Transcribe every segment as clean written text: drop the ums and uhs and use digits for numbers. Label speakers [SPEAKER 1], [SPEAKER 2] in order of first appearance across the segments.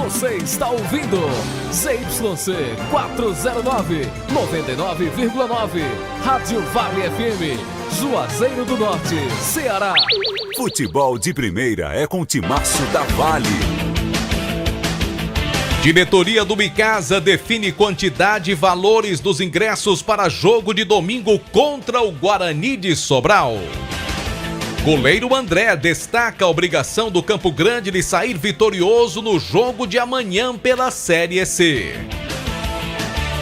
[SPEAKER 1] Você está ouvindo ZYC 409, 99,9. Rádio Vale FM, Juazeiro do Norte, Ceará.
[SPEAKER 2] Futebol de primeira é com o timaço da Vale.
[SPEAKER 3] Diretoria do Micasa define quantidade e valores dos ingressos para jogo de domingo contra o Guarani de Sobral. Goleiro André destaca a obrigação do Campo Grande de sair vitorioso no jogo de amanhã pela Série C.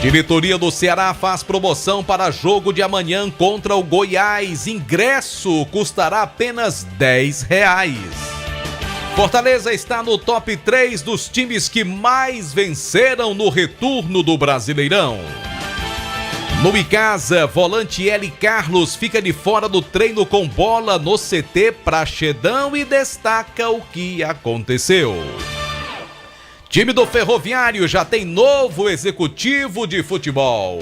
[SPEAKER 3] Diretoria do Ceará faz promoção para jogo de amanhã contra o Goiás. Ingresso custará apenas R$10. Fortaleza está no top 3 dos times que mais venceram no retorno do Brasileirão. No Icasa, volante L. Carlos fica de fora do treino com bola no CT Praxedão e destaca o que aconteceu. Time do Ferroviário já tem novo executivo de futebol.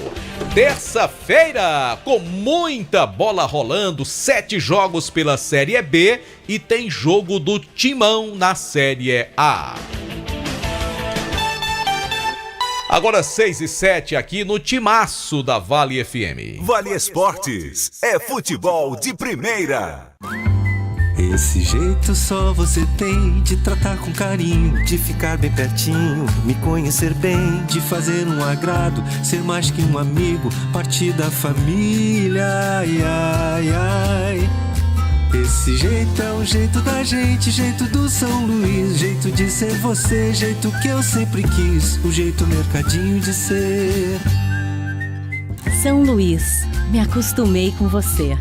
[SPEAKER 3] Terça-feira, com muita bola rolando, 7 jogos pela Série B e tem jogo do Timão na Série A. Agora 6h07 aqui no Timaço da Vale FM.
[SPEAKER 2] Vale Esportes é futebol de primeira.
[SPEAKER 4] Esse jeito só você tem de tratar com carinho, de ficar bem pertinho, me conhecer bem, de fazer um agrado, ser mais que um amigo, partir da família, ai, ai, ai. Esse jeito é o jeito da gente, jeito do São Luís, jeito de ser você, jeito que eu sempre quis, o jeito mercadinho de ser.
[SPEAKER 5] São Luís, me acostumei com você.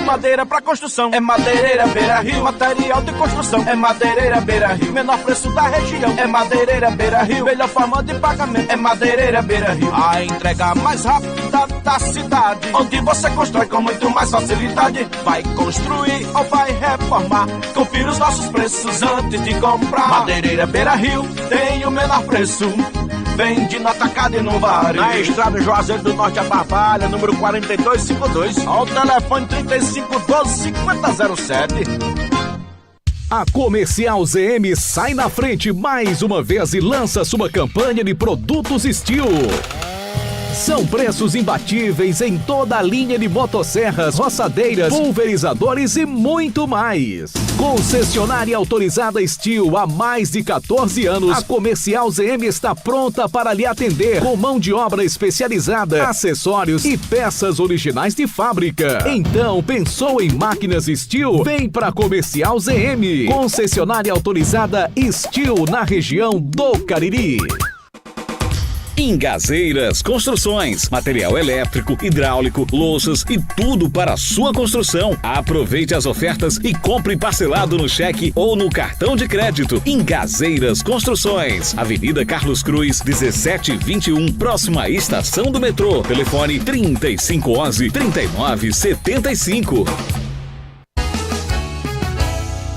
[SPEAKER 6] Madeira pra construção é Madeireira Beira Rio. Material de construção é Madeireira Beira Rio. Menor preço da região é Madeireira Beira Rio. Melhor forma de pagamento é Madeireira Beira Rio. A entrega mais rápida da cidade, onde você constrói com muito mais facilidade. Vai construir ou vai reformar? Confira os nossos preços antes de comprar. Madeireira Beira Rio tem o menor preço. Vende no atacado e no varejo. Na estrada Juazeiro do Norte a Barbalha, número 4252. Ao telefone 3512-5007.
[SPEAKER 1] A Comercial ZM sai na frente mais uma vez e lança sua campanha de produtos Steel. São preços imbatíveis em toda a linha de motosserras, roçadeiras, pulverizadores e muito mais. Concessionária autorizada Steel há mais de 14 anos, a Comercial ZM está pronta para lhe atender com mão de obra especializada, acessórios e peças originais de fábrica. Então, pensou em máquinas Steel? Vem para Comercial ZM. Concessionária autorizada Steel na região do Cariri.
[SPEAKER 7] Ingazeiras Construções, material elétrico, hidráulico, louças e tudo para a sua construção. Aproveite as ofertas e compre parcelado no cheque ou no cartão de crédito. Ingazeiras Construções, Avenida Carlos Cruz, 1721, próxima à estação do metrô. Telefone 3511-3975.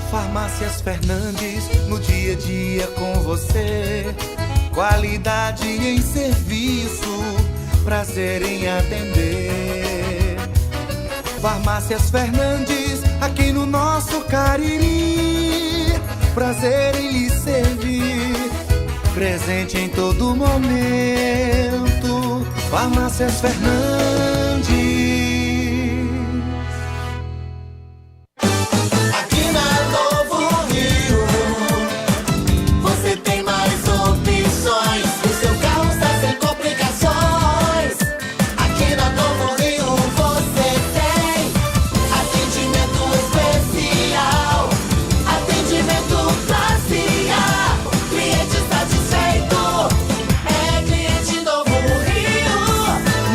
[SPEAKER 4] Farmácias Fernandes, no dia a dia com você. Qualidade em serviço, prazer em atender. Farmácias Fernandes, aqui no nosso Cariri. Prazer em lhe servir, presente em todo momento. Farmácias Fernandes.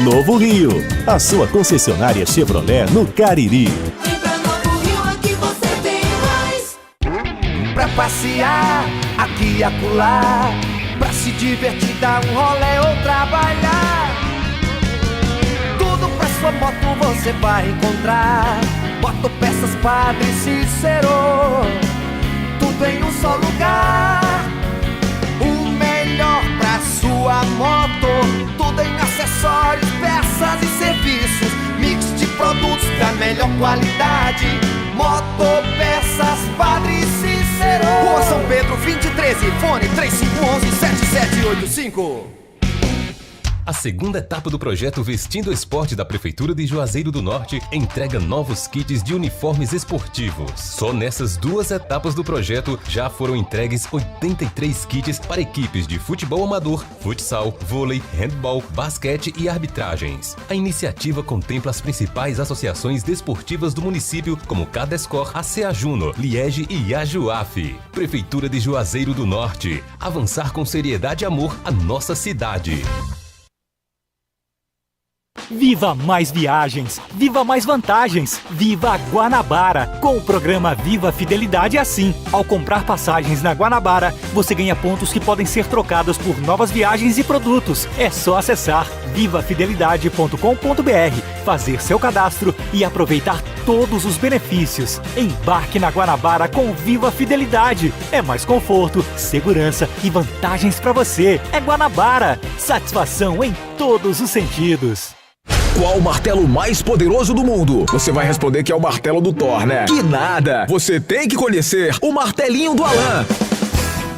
[SPEAKER 8] Novo Rio, a sua concessionária Chevrolet no Cariri.
[SPEAKER 4] Vem pra Novo Rio, aqui você tem mais. Pra passear, aqui e acolá. Pra se divertir, dar um rolê ou trabalhar. Tudo pra sua moto você vai encontrar. Motopeças Padre Cícero, tudo em um só lugar. O melhor pra sua moto, tudo em acessórios, peças e serviços, mix de produtos da melhor qualidade. Motopeças Padre Cícero. Rua São Pedro 2013, fone 3511-7785.
[SPEAKER 9] A segunda etapa do projeto Vestindo Esporte da Prefeitura de Juazeiro do Norte entrega novos kits de uniformes esportivos. Só nessas 2 etapas do projeto já foram entregues 83 kits para equipes de futebol amador, futsal, vôlei, handball, basquete e arbitragens. A iniciativa contempla as principais associações desportivas do município, como Cadescor, ACA Juno, Liege e Ajuaf. Prefeitura de Juazeiro do Norte. Avançar com seriedade e amor a nossa cidade.
[SPEAKER 10] Viva mais viagens, viva mais vantagens, viva Guanabara! Com o programa Viva Fidelidade é assim. Ao comprar passagens na Guanabara, você ganha pontos que podem ser trocados por novas viagens e produtos. É só acessar vivafidelidade.com.br, fazer seu cadastro e aproveitar todos os benefícios. Embarque na Guanabara com Viva Fidelidade. É mais conforto, segurança e vantagens para você. É Guanabara. Satisfação em todos os sentidos.
[SPEAKER 11] Qual o martelo mais poderoso do mundo? Você vai responder que é o martelo do Thor, né? Que nada! Você tem que conhecer o martelinho do Alan.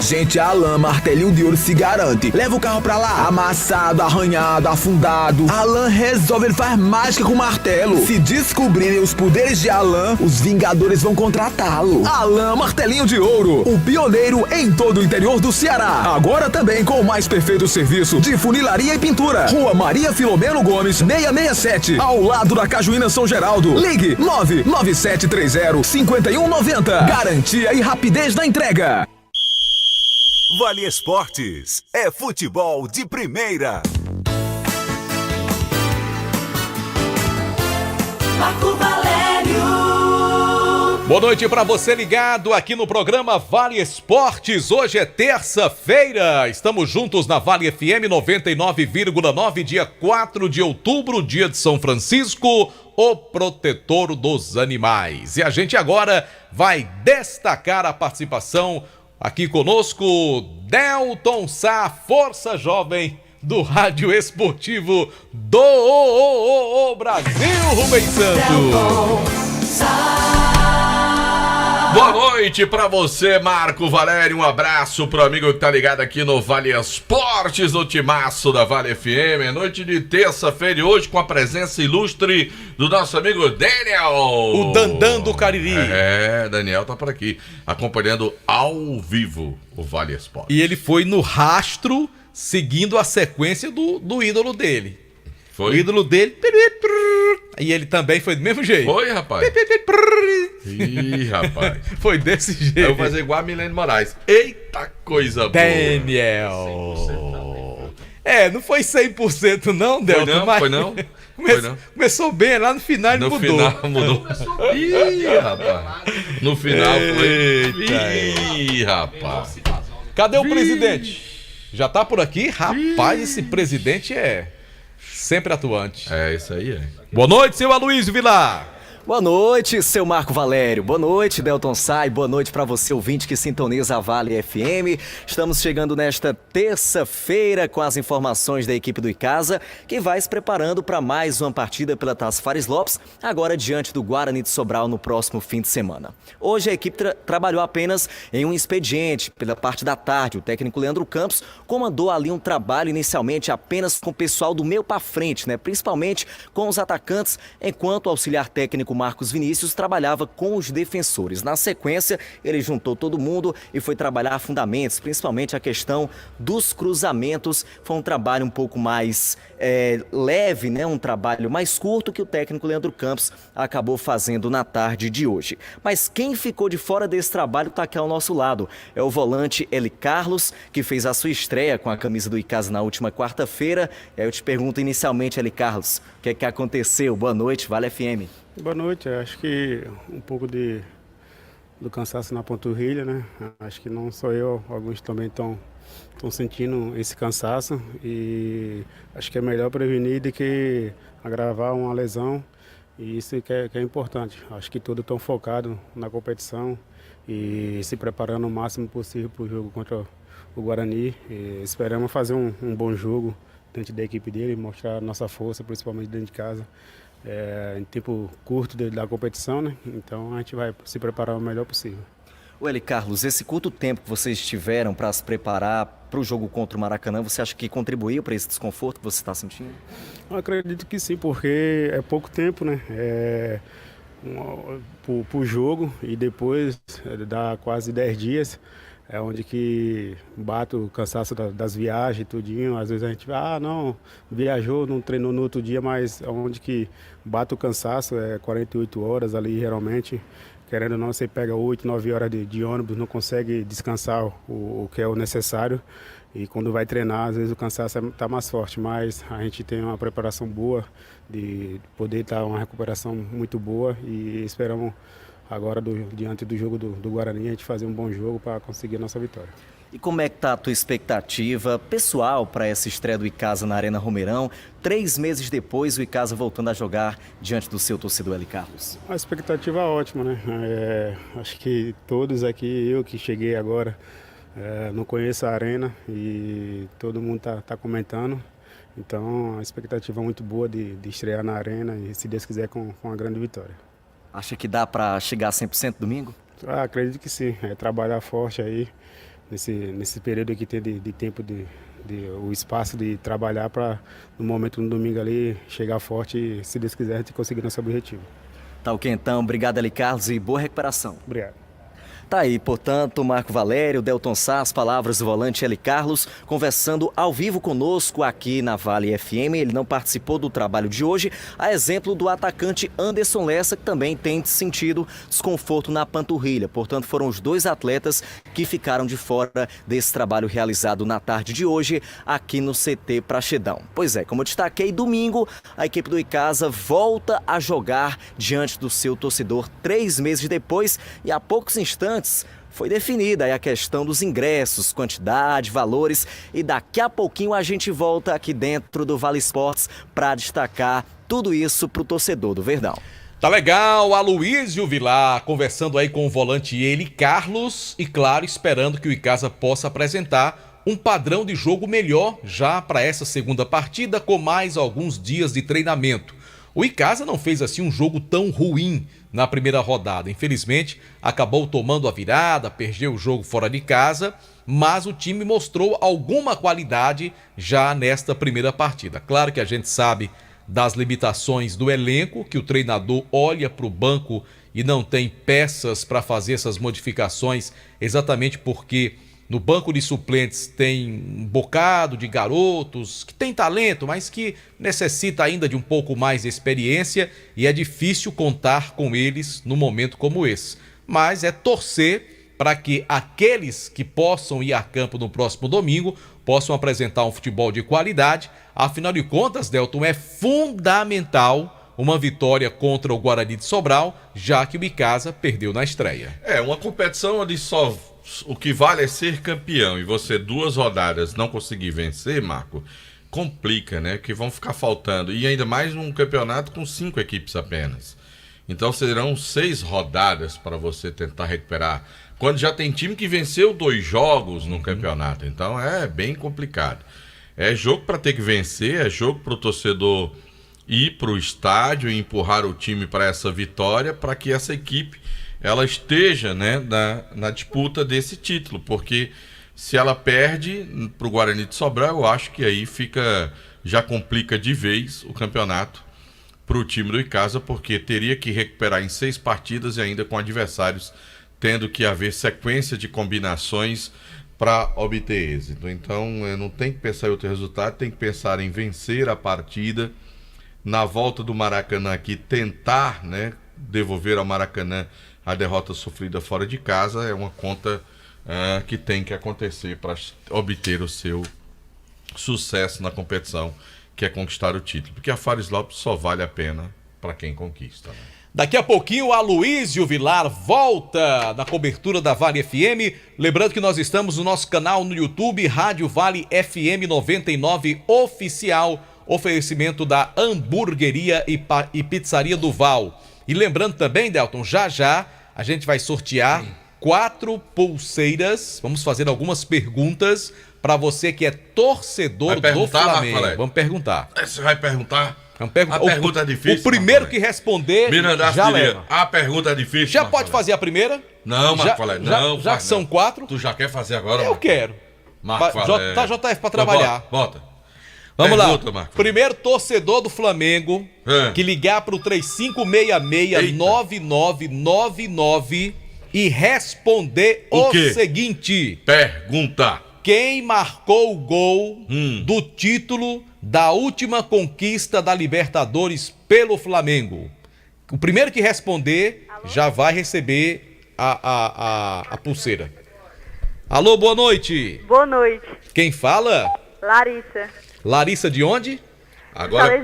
[SPEAKER 11] Gente, a Alan Martelinho de Ouro se garante. Leva o carro pra lá, amassado, arranhado, afundado. Alan resolve, ele faz mágica com o martelo. Se descobrirem os poderes de Alan, os Vingadores vão contratá-lo. Alan Martelinho de Ouro, o pioneiro em todo o interior do Ceará. Agora também com o mais perfeito serviço de funilaria e pintura. Rua Maria Filomeno Gomes, 667, ao lado da Cajuína São Geraldo. Ligue 99730-5190. Garantia e rapidez na entrega.
[SPEAKER 2] Vale Esportes é futebol de primeira.
[SPEAKER 4] Marco Valério.
[SPEAKER 3] Boa noite para você ligado aqui no programa Vale Esportes. Hoje é terça-feira. Estamos juntos na Vale FM 99,9, dia 4 de outubro, dia de São Francisco, o protetor dos animais. E a gente agora vai destacar a participação aqui conosco, Delton Sá, Força Jovem do Rádio Esportivo do Brasil, Rubens Santos. Boa noite pra você, Marco Valério. Um abraço pro amigo que tá ligado aqui no Vale Esportes, no timaço da Vale FM. É noite de terça-feira e hoje com a presença ilustre do nosso amigo Daniel. O Dandan do Cariri. Daniel tá por aqui, acompanhando ao vivo o Vale Esportes. E ele foi no rastro, seguindo a sequência do ídolo dele. Foi? O ídolo dele. E ele também foi do mesmo jeito. Foi, rapaz. Ih, rapaz. Foi desse jeito. Eu vou fazer igual a Milene Moraes. Eita coisa boa. Daniel. Não foi 100% não, Delton. Foi não? Começou bem, lá no final ele mudou. No final mudou. Ih, rapaz. No final foi. Ih, rapaz. Cadê o presidente? Já tá por aqui? Rapaz, esse presidente é sempre atuante. É, isso aí é. Boa noite, seu Aloysio Vilar.
[SPEAKER 12] Boa noite, seu Marco Valério. Boa noite, Delton Sá. Boa noite para você, ouvinte que sintoniza a Vale FM. Estamos chegando nesta terça-feira com as informações da equipe do Icasa, que vai se preparando para mais uma partida pela Taça Fares Lopes, agora diante do Guarani de Sobral no próximo fim de semana. Hoje a equipe trabalhou apenas em um expediente. Pela parte da tarde, o técnico Leandro Campos comandou ali um trabalho inicialmente apenas com o pessoal do meio para frente, principalmente com os atacantes, enquanto o auxiliar técnico Marcos Vinícius trabalhava com os defensores. Na sequência, ele juntou todo mundo e foi trabalhar fundamentos, principalmente a questão dos cruzamentos. Foi um trabalho um pouco mais leve, um trabalho mais curto que o técnico Leandro Campos acabou fazendo na tarde de hoje. Mas quem ficou de fora desse trabalho está aqui ao nosso lado. É o volante Eli Carlos, que fez a sua estreia com a camisa do Icasa na última quarta-feira. E aí eu te pergunto inicialmente, Eli Carlos, o que é que aconteceu? Boa noite, Vale FM.
[SPEAKER 13] Boa noite, acho que um pouco do cansaço na panturrilha, Acho que não só eu, alguns também estão sentindo esse cansaço e acho que é melhor prevenir do que agravar uma lesão e isso que é importante. Acho que todos estão focados na competição e se preparando o máximo possível para o jogo contra o Guarani. E esperamos fazer um bom jogo dentro da equipe dele, mostrar a nossa força, principalmente dentro de casa. Em tempo curto da competição, Então a gente vai se preparar o melhor possível.
[SPEAKER 12] O Eli Carlos, esse curto tempo que vocês tiveram para se preparar para o jogo contra o Maracanã, você acha que contribuiu para esse desconforto que você está sentindo?
[SPEAKER 13] Eu acredito que sim, porque é pouco tempo, né? Para o jogo, e depois dá quase 10 dias, é onde que bate o cansaço das viagens, tudinho. Às vezes a gente não viajou, não treinou no outro dia, mas é onde que bate o cansaço, 48 horas ali, geralmente. Querendo ou não, você pega 8, 9 horas de ônibus, não consegue descansar o que é o necessário. E quando vai treinar, às vezes o cansaço está mais forte, mas a gente tem uma preparação boa, de poder estar uma recuperação muito boa, e esperamos agora, diante do jogo do Guarani, a gente fazer um bom jogo para conseguir a nossa vitória.
[SPEAKER 12] E como é que está a tua expectativa pessoal para essa estreia do Icasa na Arena Romeirão? 3 meses depois, o Icasa voltando a jogar diante do seu torcedor, Eli Carlos.
[SPEAKER 13] A expectativa é ótima, né? Acho que todos aqui, eu que cheguei agora, não conheço a Arena e todo mundo tá comentando. Então, a expectativa é muito boa de estrear na Arena e, se Deus quiser, com uma grande vitória.
[SPEAKER 12] Acha que dá para chegar a 100% domingo?
[SPEAKER 13] Acredito que sim. Trabalhar forte aí nesse período que tem de tempo, o espaço de trabalhar para, no momento, no domingo ali, chegar forte e, se Deus quiser, a gente conseguir nosso objetivo.
[SPEAKER 12] Tá ok, então. Obrigado, Eli Carlos, e boa recuperação.
[SPEAKER 13] Obrigado.
[SPEAKER 12] Tá aí, portanto, Marco Valério, Delton Sá, as palavras do volante Eli Carlos, conversando ao vivo conosco aqui na Vale FM. Ele não participou do trabalho de hoje, a exemplo do atacante Anderson Lessa, que também tem sentido desconforto na panturrilha. Portanto, foram os 2 atletas que ficaram de fora desse trabalho realizado na tarde de hoje aqui no CT Praxedão. Pois é, como eu destaquei, domingo a equipe do Icasa volta a jogar diante do seu torcedor 3 meses depois, e há poucos instantes foi definida aí a questão dos ingressos, quantidade, valores, e daqui a pouquinho a gente volta aqui dentro do Vale Esportes para destacar tudo isso para o torcedor do Verdão.
[SPEAKER 3] Tá legal, Aloísio Vilar conversando aí com o volante Eli Carlos e, claro, esperando que o Icasa possa apresentar um padrão de jogo melhor já para essa segunda partida, com mais alguns dias de treinamento. O Icasa não fez assim um jogo tão ruim na primeira rodada. Infelizmente, acabou tomando a virada, perdeu o jogo fora de casa, mas o time mostrou alguma qualidade já nesta primeira partida. Claro que a gente sabe das limitações do elenco, que o treinador olha para o banco e não tem peças para fazer essas modificações, exatamente porque no banco de suplentes tem um bocado de garotos que tem talento, mas que necessita ainda de um pouco mais de experiência, e é difícil contar com eles num momento como esse. Mas é torcer para que aqueles que possam ir a campo no próximo domingo possam apresentar um futebol de qualidade. Afinal de contas, Delton, é fundamental uma vitória contra o Guarani de Sobral, já que o Icasa perdeu na estreia.
[SPEAKER 14] Uma competição onde só o que vale é ser campeão, e você 2 rodadas não conseguir vencer, Marco, complica, né? Que vão ficar faltando, e ainda mais um campeonato com 5 equipes apenas. Então serão 6 rodadas para você tentar recuperar, quando já tem time que venceu 2 jogos no campeonato. Então é bem complicado. É jogo para ter que vencer, é jogo para o torcedor ir para o estádio e empurrar o time para essa vitória, para que essa equipe ela esteja, né, na disputa desse título, porque se ela perde para o Guarani de Sobral, eu acho que aí já complica de vez o campeonato para o time do Icasa, porque teria que recuperar em 6 partidas e ainda com adversários tendo que haver sequência de combinações para obter êxito. Então, não tem que pensar em outro resultado, tem que pensar em vencer a partida, na volta do Maracanã aqui, tentar, né, devolver ao Maracanã a derrota sofrida fora de casa. É uma conta que tem que acontecer para obter o seu sucesso na competição, que é conquistar o título. Porque a Fares Lopes só vale a pena para quem conquista, né?
[SPEAKER 3] Daqui a pouquinho, o Aloísio Vilar volta na cobertura da Vale FM. Lembrando que nós estamos no nosso canal no YouTube, Rádio Vale FM 99 Oficial, oferecimento da Hamburgueria e Pizzaria Duval. E lembrando também, Delton, já a gente vai sortear 4 pulseiras. Vamos fazer algumas perguntas para você que é torcedor do Flamengo. Vamos perguntar.
[SPEAKER 14] Você vai perguntar? A pergunta é difícil.
[SPEAKER 3] O primeiro que responder já leva.
[SPEAKER 14] A pergunta é difícil.
[SPEAKER 3] Já pode fazer a primeira?
[SPEAKER 14] Não, Marco Valério. Não,
[SPEAKER 3] já que são 4.
[SPEAKER 14] Tu já quer fazer agora?
[SPEAKER 3] Eu quero.
[SPEAKER 14] Marco Valério.
[SPEAKER 3] Tá JF pra trabalhar.
[SPEAKER 14] Bota.
[SPEAKER 3] Vamos
[SPEAKER 14] Pergunta,
[SPEAKER 3] lá.
[SPEAKER 14] Marco.
[SPEAKER 3] Primeiro torcedor do Flamengo que ligar pro 3566-9999 e responder o seguinte.
[SPEAKER 14] Pergunta.
[SPEAKER 3] Quem marcou o gol do título da última conquista da Libertadores pelo Flamengo? O primeiro que responder já vai receber a pulseira. Alô, boa noite.
[SPEAKER 15] Boa noite.
[SPEAKER 3] Quem fala?
[SPEAKER 15] Larissa.
[SPEAKER 3] Larissa de onde?
[SPEAKER 14] Agora,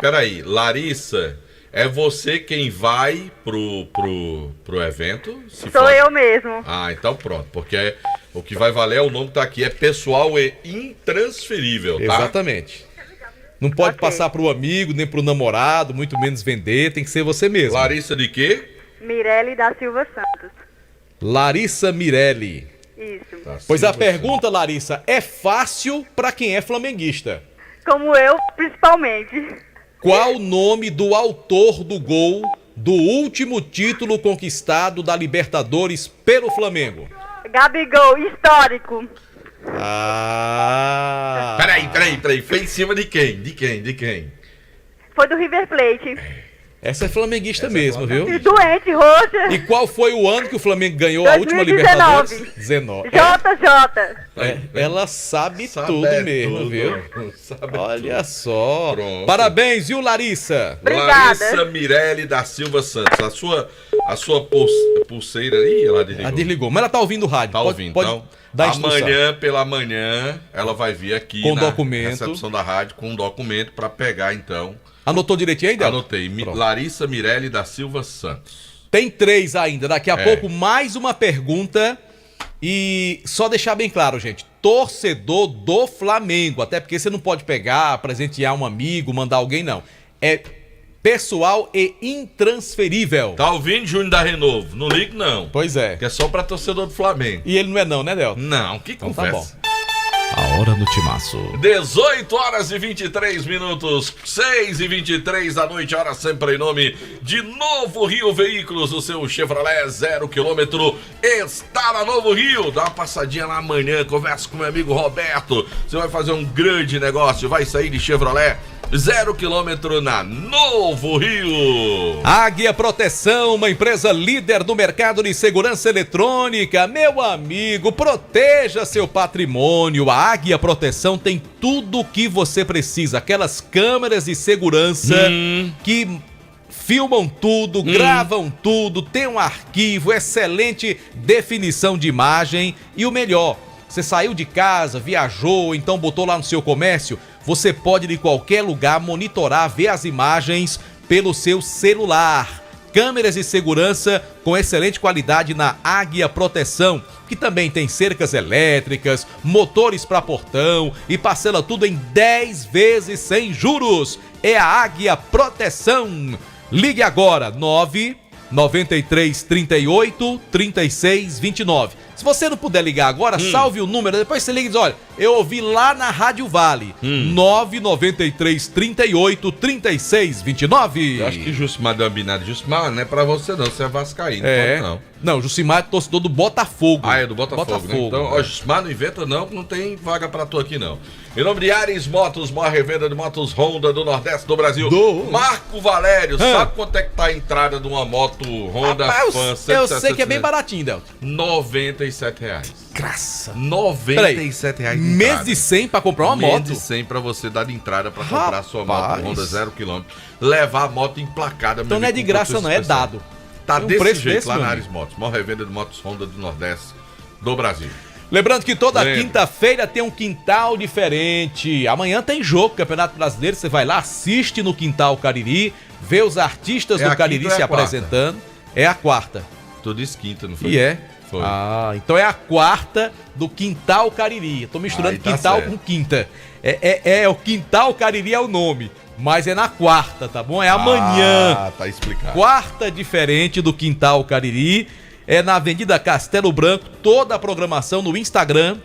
[SPEAKER 14] peraí. Larissa, é você quem vai pro evento?
[SPEAKER 15] Sou eu mesmo.
[SPEAKER 14] Ah, então pronto. Porque o que vai valer, o nome que tá aqui, é pessoal e intransferível, tá?
[SPEAKER 3] Exatamente. Não pode passar pro amigo, nem pro namorado, muito menos vender, tem que ser você mesmo.
[SPEAKER 14] Larissa de quê?
[SPEAKER 15] Mirelle da Silva Santos.
[SPEAKER 3] Larissa Mirelli.
[SPEAKER 15] Isso.
[SPEAKER 3] Pois a pergunta, Larissa, é fácil pra quem é flamenguista.
[SPEAKER 15] Como eu, principalmente.
[SPEAKER 3] Qual o nome do autor do gol do último título conquistado da Libertadores pelo Flamengo?
[SPEAKER 15] Gabigol, histórico.
[SPEAKER 3] Ah.
[SPEAKER 14] Peraí. Foi em cima de quem? De quem?
[SPEAKER 15] Foi do River Plate.
[SPEAKER 3] Essa é flamenguista mesmo, viu?
[SPEAKER 15] Doente, roxa.
[SPEAKER 3] E qual foi o ano que o Flamengo ganhou
[SPEAKER 15] 2019.
[SPEAKER 3] a última Libertadores? 19.
[SPEAKER 15] JJ.
[SPEAKER 3] Ela sabe tudo mesmo,
[SPEAKER 14] tudo.
[SPEAKER 3] viu? Olha só.
[SPEAKER 14] Pronto.
[SPEAKER 3] Parabéns, viu, Larissa?
[SPEAKER 14] Larissa Mirelli da Silva Santos. A sua pulseira aí, ela desligou.
[SPEAKER 3] Ela desligou, mas ela tá ouvindo o rádio.
[SPEAKER 14] Tá ouvindo, então.
[SPEAKER 3] dar instrução.
[SPEAKER 14] Amanhã, pela manhã, ela vai vir aqui
[SPEAKER 3] com
[SPEAKER 14] na
[SPEAKER 3] documento.
[SPEAKER 14] recepção da rádio com um documento para pegar, então.
[SPEAKER 3] Anotou direitinho ainda?
[SPEAKER 14] Anotei. Larissa Mirelli da Silva Santos.
[SPEAKER 3] Tem 3 ainda. Daqui a pouco, mais uma pergunta. E só deixar bem claro, gente. Torcedor do Flamengo. Até porque você não pode pegar, presentear um amigo, mandar alguém, não. É pessoal e intransferível.
[SPEAKER 14] Tá ouvindo, Júnior da Renovo? Não ligue, não.
[SPEAKER 3] Pois é.
[SPEAKER 14] Que é só pra torcedor do Flamengo.
[SPEAKER 3] E ele não é não, né, Del?
[SPEAKER 14] Não, que
[SPEAKER 3] então
[SPEAKER 14] conversa.
[SPEAKER 3] Tá bom. A hora do timaço.
[SPEAKER 14] 18 horas e 23 minutos, 6h23 da noite, hora sempre em nome de Novo Rio Veículos, o seu Chevrolet 0 km está na Novo Rio. Dá uma passadinha lá amanhã, conversa com meu amigo Roberto. Você vai fazer um grande negócio, vai sair de Chevrolet 0 km na Novo Rio.
[SPEAKER 3] Águia Proteção, uma empresa líder do mercado de segurança eletrônica. Meu amigo, proteja seu patrimônio. A Águia Proteção tem tudo o que você precisa. Aquelas câmeras de segurança que filmam tudo, gravam tudo, tem um arquivo, excelente definição de imagem. E o melhor, você saiu de casa, viajou, então botou lá no seu comércio, você pode de qualquer lugar monitorar, ver as imagens pelo seu celular. Câmeras de segurança com excelente qualidade na Águia Proteção, que também tem cercas elétricas, motores para portão e parcela tudo em 10 vezes sem juros. É a Águia Proteção. Ligue agora, 993 38 36 29. Se você não puder ligar agora, salve o número, depois você liga e diz, olha, eu ouvi lá na Rádio Vale, 993 38 36 29.
[SPEAKER 14] Eu acho que Jucimar deu uma binada. Jucimar, não é pra você não, você é vascaíno,
[SPEAKER 3] não, Jucimar é torcedor do Botafogo.
[SPEAKER 14] Ah, é do Botafogo, né? Então, ó, Jucimar, não inventa não, que não tem vaga pra tu aqui não. Em nome de Ares Motos, maior revenda de motos Honda do Nordeste do Brasil. Marco Valério, sabe quanto é que tá a entrada de uma moto Honda Fan?
[SPEAKER 3] Eu sei que é bem baratinho, Delton.
[SPEAKER 14] R$97.
[SPEAKER 3] Graça.
[SPEAKER 14] R$97.
[SPEAKER 3] Mês de 100 pra comprar uma moto?
[SPEAKER 14] Mês de 100 pra você dar de entrada pra comprar a sua moto Honda 0 km. Levar a moto emplacada.
[SPEAKER 3] Então não é de graça não, é dado.
[SPEAKER 14] Tá
[SPEAKER 3] um
[SPEAKER 14] desse jeito
[SPEAKER 3] desse,
[SPEAKER 14] lá na Ares Motos. Maior revenda de motos Honda do Nordeste do Brasil.
[SPEAKER 3] Lembrando que toda quinta-feira tem um quintal diferente. Amanhã tem jogo, Campeonato Brasileiro. Você vai lá, assiste no Quintal Cariri, vê os artistas do Cariri se apresentando. É a quarta.
[SPEAKER 14] Tu disse quinta, não foi?
[SPEAKER 3] E é?
[SPEAKER 14] Foi.
[SPEAKER 3] Ah, então é a quarta do Quintal Cariri. Tô misturando quintal com quinta. O Quintal Cariri é o nome, mas é na quarta, tá bom? É amanhã.
[SPEAKER 14] Ah, tá explicado.
[SPEAKER 3] Quarta diferente do Quintal Cariri. É na Avenida Castelo Branco, toda a programação no Instagram,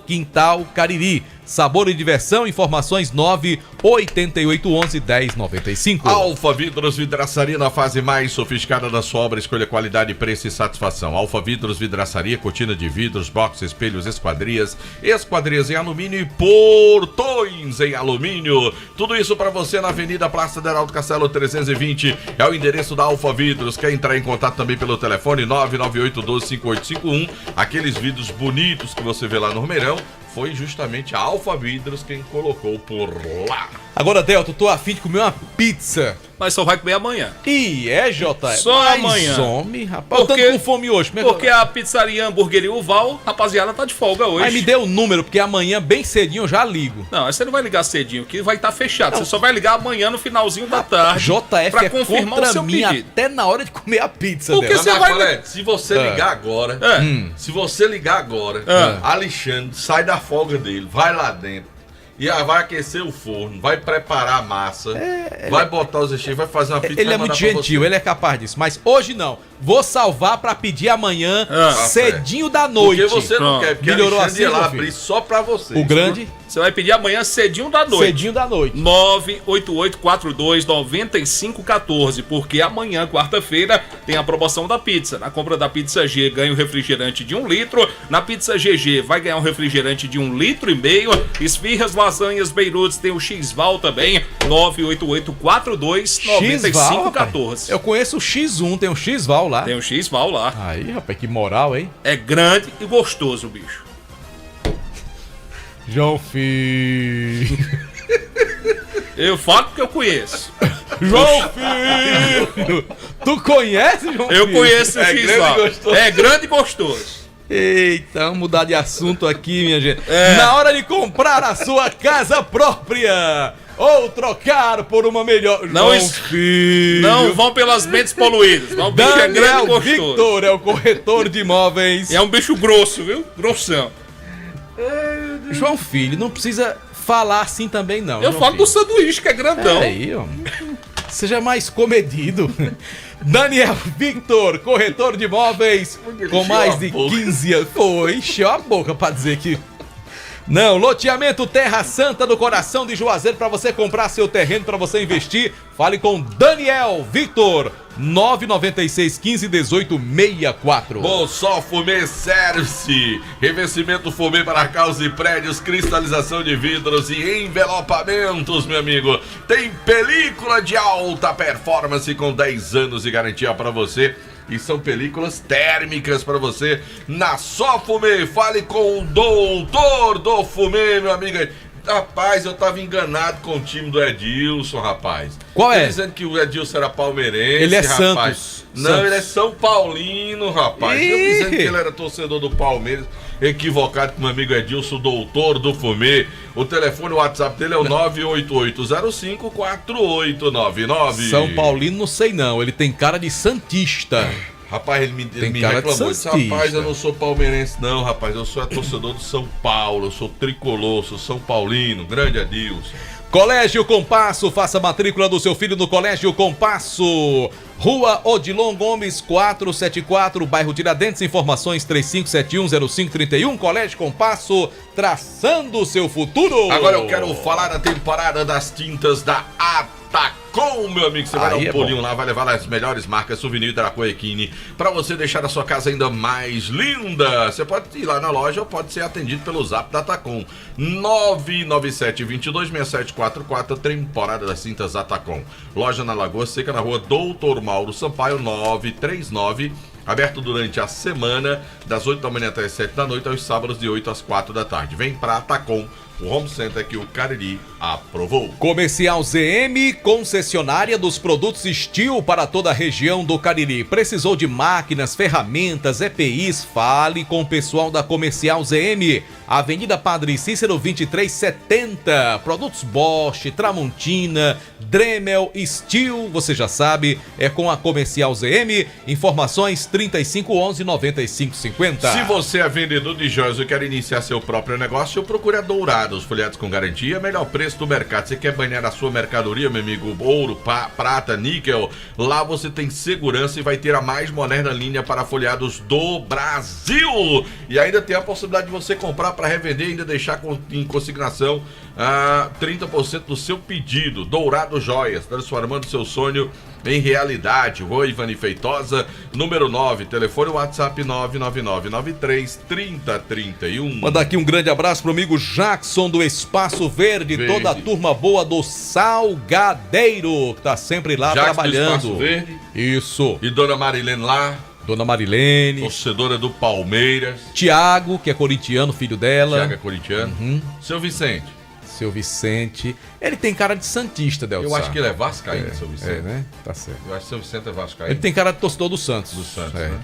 [SPEAKER 3] @Quintal Cariri. sabor e diversão. Informações 98811-1095.
[SPEAKER 14] Alfa Vidros Vidraçaria, na fase mais sofisticada da sua obra, escolha qualidade, preço e satisfação. Alfa Vidros Vidraçaria, cortina de vidros, box, espelhos, esquadrias em alumínio e portões em alumínio. Tudo isso para você na Avenida Praça de Heraldo Castelo 320. É o endereço da Alfa Vidros. Quer entrar em contato também pelo telefone 998125851. Aqueles vidros bonitos que você vê lá no Romeirão, foi justamente a Alfa Vidros quem colocou por lá.
[SPEAKER 3] Agora, Delton, tô afim de comer uma pizza.
[SPEAKER 16] Mas só vai comer amanhã.
[SPEAKER 3] Jota?
[SPEAKER 16] Só amanhã.
[SPEAKER 3] Homem, rapaz, eu tô com fome hoje.
[SPEAKER 16] Porque a pizzaria Hamburgueria Uval, rapaziada, tá de folga hoje.
[SPEAKER 3] Mas me dê o número, porque amanhã, bem cedinho, eu já ligo.
[SPEAKER 16] Não, aí você não vai ligar cedinho, que vai estar fechado. Você só vai ligar amanhã no finalzinho da tarde.
[SPEAKER 3] JF
[SPEAKER 16] pra
[SPEAKER 3] é
[SPEAKER 16] confirmar
[SPEAKER 3] contra
[SPEAKER 16] o seu
[SPEAKER 3] mim
[SPEAKER 16] pedido.
[SPEAKER 3] até na hora de comer a pizza.
[SPEAKER 16] Porque
[SPEAKER 3] dela.
[SPEAKER 16] você vai...
[SPEAKER 14] Se você ligar agora, Alexandre sai da folga dele, vai lá dentro e vai aquecer o forno, vai preparar a massa, vai botar os recheios, vai fazer uma pizza.
[SPEAKER 3] Ele é muito gentil, ele é capaz disso. Mas hoje não. Vou salvar pra pedir amanhã cedinho da noite.
[SPEAKER 14] Porque você não quer, porque
[SPEAKER 3] melhorou
[SPEAKER 14] Alexandre
[SPEAKER 3] assim,
[SPEAKER 14] ia lá
[SPEAKER 3] meu filho?
[SPEAKER 14] abrir só pra você.
[SPEAKER 3] O grande...
[SPEAKER 16] Você vai pedir amanhã cedinho da noite.
[SPEAKER 3] Cedinho da noite.
[SPEAKER 16] 988429514, porque amanhã, quarta-feira, tem a promoção da pizza. Na compra da pizza G, ganha um refrigerante de 1 litro. Na pizza GG, vai ganhar um refrigerante de 1,5 litro. Esfirras, lasanhas, beirutes, tem o X-Val também. 988429514.
[SPEAKER 3] Eu conheço o X1, tem o X-Val lá.
[SPEAKER 16] Tem o X-Val lá.
[SPEAKER 3] Aí, rapaz, que moral, hein?
[SPEAKER 16] É grande e gostoso, bicho.
[SPEAKER 3] João Filho.
[SPEAKER 16] Eu falo porque eu conheço.
[SPEAKER 3] João Filho. Tu conhece, João Filho?
[SPEAKER 16] Eu conheço o X-Val. É grande e gostoso.
[SPEAKER 3] Eita, vamos mudar de assunto aqui, minha gente. Na hora de comprar a sua casa própria ou trocar por uma melhor...
[SPEAKER 16] Não vão pelas mentes poluídas. Não, o bicho é grande e gostoso.
[SPEAKER 3] Victor é o corretor de imóveis.
[SPEAKER 16] É um bicho grosso, viu? Grossão.
[SPEAKER 3] João Filho, não precisa falar assim também, não.
[SPEAKER 16] Eu falo do sanduíche, que é grandão.
[SPEAKER 3] Aí, ó. Seja mais comedido. Daniel Victor, corretor de imóveis, com mais de 15 anos. Foi, encheu a boca pra dizer que... Não, loteamento Terra Santa do coração de Juazeiro, para você comprar seu terreno, para você investir. Fale com Daniel Victor, 996151864.
[SPEAKER 14] Bolsol Fumê Service, revestimento fumê para casas e prédios, cristalização de vidros e envelopamentos, meu amigo. Tem película de alta performance com 10 anos de garantia para você. E são películas térmicas para você na Só Fumê. Fale com o doutor do Fumê, meu amigo. Rapaz, eu tava enganado com o time do Edilson, rapaz.
[SPEAKER 3] Qual é?
[SPEAKER 14] Dizendo que o Edilson era palmeirense,
[SPEAKER 3] ele é
[SPEAKER 14] rapaz.
[SPEAKER 3] Santos.
[SPEAKER 14] Não,
[SPEAKER 3] Santos.
[SPEAKER 14] ele é São Paulino, rapaz. Eu dizendo que ele era torcedor do Palmeiras. Equivocado com meu amigo Edilson, doutor do Fumê. O telefone, o WhatsApp dele é o 988054899.
[SPEAKER 3] São Paulino, não sei não. Ele tem cara de santista.
[SPEAKER 14] Rapaz, ele me reclamou. Disse, rapaz, eu não sou palmeirense, não, rapaz. Eu sou torcedor do São Paulo. Eu sou tricolor, sou São Paulino. Grande Adilson.
[SPEAKER 3] Colégio Compasso, faça a matrícula do seu filho no Colégio Compasso. Rua Odilon Gomes 474, bairro Tiradentes. Informações 35710531. Colégio Compasso, traçando o seu futuro.
[SPEAKER 14] Agora eu quero falar da temporada das tintas da Atacom, meu amigo. Você vai dar um pulinho lá, vai levar as melhores marcas Souvenir da Coequine para você deixar a sua casa ainda mais linda. Você pode ir lá na loja ou pode ser atendido pelo zap da Atacom. 997-226744, temporada das tintas Atacom. Loja na Lagoa Seca, na rua Doutor Mauro Sampaio, 939. Aberto durante a semana, das 8 da manhã até as 7 da noite, aos sábados de 8 às 4 da tarde. Vem pra Atacom, o home center que o Cariri aprovou.
[SPEAKER 3] Comercial ZM, concessionária dos produtos Steel para toda a região do Cariri. Precisou de máquinas, ferramentas, EPIs? Fale com o pessoal da Comercial ZM. Avenida Padre Cícero 2370. Produtos Bosch, Tramontina, Dremel, Steel, você já sabe, é com a Comercial ZM. Informações 3511-9550.
[SPEAKER 14] Se você é vendedor de joias e quer iniciar seu próprio negócio, procure a Dourado. folhados com garantia, melhor preço do mercado. Você quer banhar a sua mercadoria, meu amigo? Ouro, prata, níquel. Lá você tem segurança e vai ter a mais moderna linha para folhados do Brasil. E ainda tem a possibilidade de você comprar para revender e ainda deixar em consignação 30% do seu pedido. Dourado Joias, transformando seu sonho em realidade. Rua Ivani Feitosa, número 9, telefone WhatsApp 999933031.
[SPEAKER 3] Mandar aqui um grande abraço pro amigo Jackson do Espaço Verde, toda a turma boa do Salgadeiro, que tá sempre lá
[SPEAKER 14] Jackson
[SPEAKER 3] trabalhando.
[SPEAKER 14] Do Espaço Verde.
[SPEAKER 3] Isso.
[SPEAKER 14] E Dona Marilene lá.
[SPEAKER 3] Dona Marilene.
[SPEAKER 14] Torcedora do Palmeiras.
[SPEAKER 3] Tiago, que é corintiano, filho dela.
[SPEAKER 14] Tiago é corintiano. Seu Vicente.
[SPEAKER 3] Seu Vicente. Ele tem cara de santista, Delcio.
[SPEAKER 14] Eu acho que ele é vascaíno, seu Vicente.
[SPEAKER 3] É, né? Tá certo.
[SPEAKER 14] Eu acho que seu Vicente é vascaíno.
[SPEAKER 3] Ele tem cara de torcedor do Santos.
[SPEAKER 14] Do Santos,
[SPEAKER 3] né?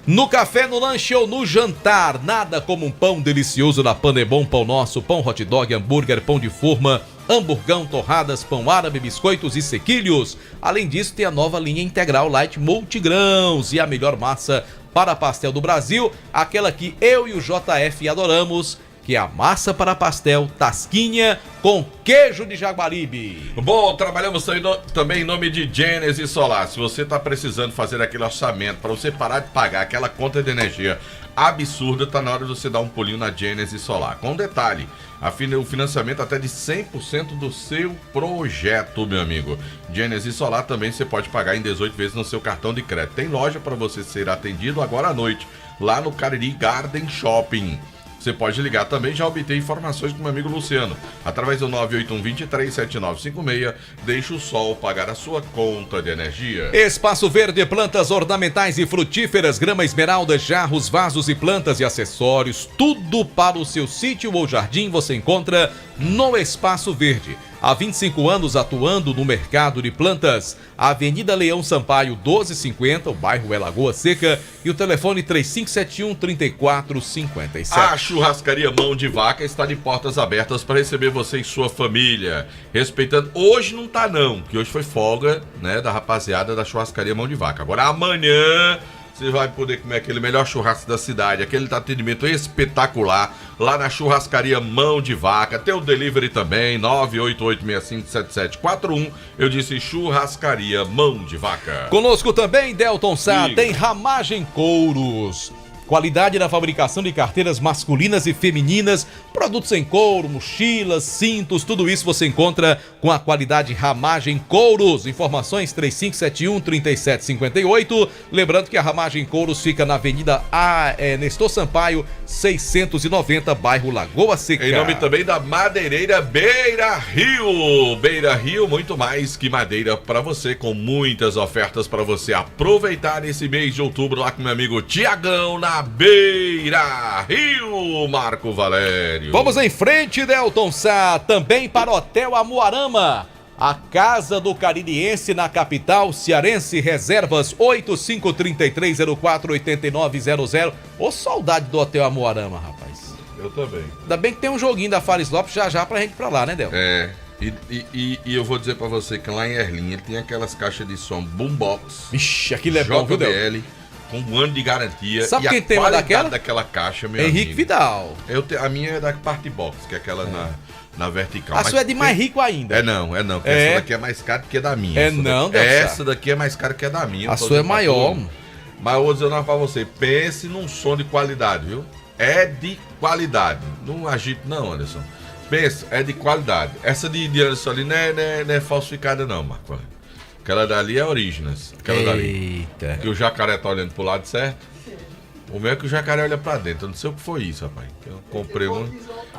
[SPEAKER 14] No
[SPEAKER 3] café, no lanche ou no jantar, nada como um pão delicioso da Panebon, pão nosso, pão hot dog, hambúrguer, pão de forma, hamburgão, torradas, pão árabe, biscoitos e sequilhos. Além disso, tem a nova linha integral Light Multigrãos e a melhor massa para pastel do Brasil, aquela que eu e o JF adoramos, que é a massa para pastel Tasquinha com queijo de Jaguaribe.
[SPEAKER 14] Bom, trabalhamos também em nome de Gênesis Solar. Se você está precisando fazer aquele orçamento para você parar de pagar aquela conta de energia absurda, tá na hora de você dar um pulinho na Gênesis Solar. Com detalhe, o financiamento até de 100% do seu projeto, meu amigo. Gênesis Solar também você pode pagar em 18 vezes no seu cartão de crédito. Tem loja para você ser atendido agora à noite, lá no Cariri Garden Shopping. Você pode ligar também, já obter informações com o meu amigo Luciano, através do 981-237956. Deixa o sol pagar a sua conta de energia.
[SPEAKER 3] Espaço Verde, plantas ornamentais e frutíferas, grama esmeralda, jarros, vasos e plantas e acessórios. Tudo para o seu sítio ou jardim você encontra no Espaço Verde. Há 25 anos atuando no mercado de plantas. Avenida Leão Sampaio 1250, o bairro é Lagoa Seca, e o telefone 3571-3457.
[SPEAKER 14] A Churrascaria Mão de Vaca está de portas abertas para receber você e sua família. Respeitando, hoje não tá não, que hoje foi folga, né, da rapaziada da Churrascaria Mão de Vaca. Agora amanhã você vai poder comer aquele melhor churrasco da cidade, aquele atendimento espetacular lá na Churrascaria Mão de Vaca. Tem o delivery também, 988657741. Eu disse Churrascaria Mão de Vaca.
[SPEAKER 3] Conosco também, Delton Sá, tem Ramagem Couros. Qualidade na fabricação de carteiras masculinas e femininas, produtos em couro, mochilas, cintos, tudo isso você encontra com a qualidade Ramagem Couros. Informações 3571-3758. Lembrando que a Ramagem Couros fica na Avenida Nestor Sampaio, 690, bairro Lagoa Seca.
[SPEAKER 14] Em nome também da Madeireira Beira Rio. Beira Rio, muito mais que madeira para você, com muitas ofertas para você aproveitar esse mês de outubro lá com meu amigo Tiagão na Beira Rio, Marco Valério.
[SPEAKER 3] Vamos em frente, Delton Sá, também para o Hotel Amuarama, a casa do caririense na capital cearense. Reservas 8533048900. Ô, saudade do Hotel Amuarama, rapaz.
[SPEAKER 14] Eu também.
[SPEAKER 3] Ainda bem que tem um joguinho da Fares Lopes já pra gente ir pra lá, né, Del?
[SPEAKER 14] É. E eu vou dizer pra você que lá em Erlinha ele tem aquelas caixas de som boombox.
[SPEAKER 3] Vixe, aquilo é bom, viu, Del?
[SPEAKER 14] Com um ano de garantia.
[SPEAKER 3] Sabe
[SPEAKER 14] e
[SPEAKER 3] quem
[SPEAKER 14] a
[SPEAKER 3] tem uma
[SPEAKER 14] qualidade daquela caixa, meu
[SPEAKER 3] Henrique
[SPEAKER 14] amigo.
[SPEAKER 3] Vidal.
[SPEAKER 14] A minha é da Party Box, que é aquela na vertical.
[SPEAKER 3] A sua é de mais rico ainda.
[SPEAKER 14] É não. Essa daqui é mais cara que a da minha. Essa daqui é mais cara que a da minha.
[SPEAKER 3] A sua é maior.
[SPEAKER 14] Mas eu vou dizer uma pra você. Pense num som de qualidade, viu? É de qualidade. Não agite não, Anderson. Pensa, é de qualidade. Essa de Anderson ali não é falsificada não, Marco. Aquela dali é Originals. Aquela dali. Que o jacaré tá olhando pro lado certo. O meu é que o jacaré olha pra dentro. Eu não sei o que foi isso, rapaz. Eu comprei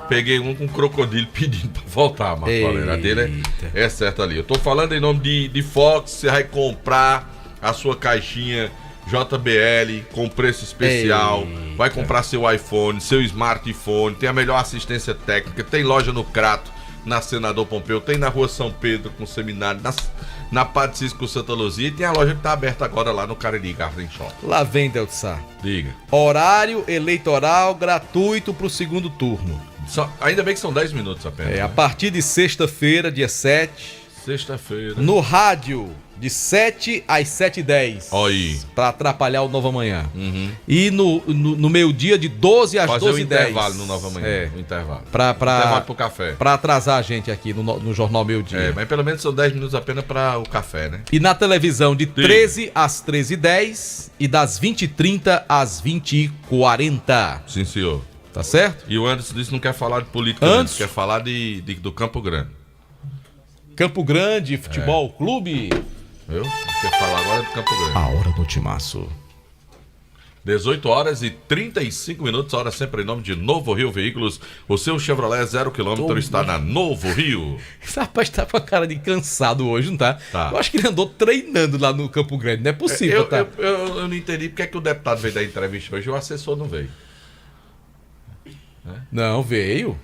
[SPEAKER 14] peguei um com um crocodilo pedindo pra voltar, Marco Valério. A dele é certo ali. Eu tô falando em nome de Fox. Você vai comprar a sua caixinha JBL com preço especial. Vai comprar seu iPhone, seu smartphone. Tem a melhor assistência técnica. Tem loja no Crato, na Senador Pompeu. Tem na Rua São Pedro com seminário, na Padre Cisco Santa Luzia. E tem a loja que tá aberta agora lá no Cariri Garden Shop.
[SPEAKER 3] Lá vem, Deltsá.
[SPEAKER 14] Diga.
[SPEAKER 3] Horário eleitoral gratuito pro segundo turno.
[SPEAKER 14] Ainda bem que são 10 minutos apenas.
[SPEAKER 3] A partir de sexta-feira, dia 7.
[SPEAKER 14] Sexta-feira.
[SPEAKER 3] No rádio de 7 às 7h10.
[SPEAKER 14] Olha aí.
[SPEAKER 3] Pra atrapalhar o Nova Manhã. E no meio-dia, de 12 às 12h10.
[SPEAKER 14] Fazer o intervalo no Nova Manhã. O intervalo.
[SPEAKER 3] Intervalo
[SPEAKER 14] pro café.
[SPEAKER 3] Pra atrasar a gente aqui no Jornal Meio-Dia.
[SPEAKER 14] Mas pelo menos são 10 minutos apenas para o café, né?
[SPEAKER 3] E na televisão, de 13 às 13h10 e das 20h30 às 20h40.
[SPEAKER 14] Sim, senhor.
[SPEAKER 3] Tá certo?
[SPEAKER 14] E o Anderson disse que não quer falar de política,
[SPEAKER 3] Anderson
[SPEAKER 14] quer falar do Campo Grande.
[SPEAKER 3] Campo Grande Futebol Clube.
[SPEAKER 14] Viu? Quer falar agora do Campo Grande.
[SPEAKER 3] A hora do timaço.
[SPEAKER 14] 18h35, hora sempre em nome de Novo Rio Veículos. O seu Chevrolet 0km está na Novo Rio.
[SPEAKER 3] Esse rapaz tá com a cara de cansado hoje, não tá?
[SPEAKER 14] Tá.
[SPEAKER 3] Eu acho que ele andou treinando lá no Campo Grande, não é possível, tá?
[SPEAKER 14] Eu não entendi porque é que o deputado veio dar entrevista hoje e o assessor não veio.
[SPEAKER 3] Não, veio.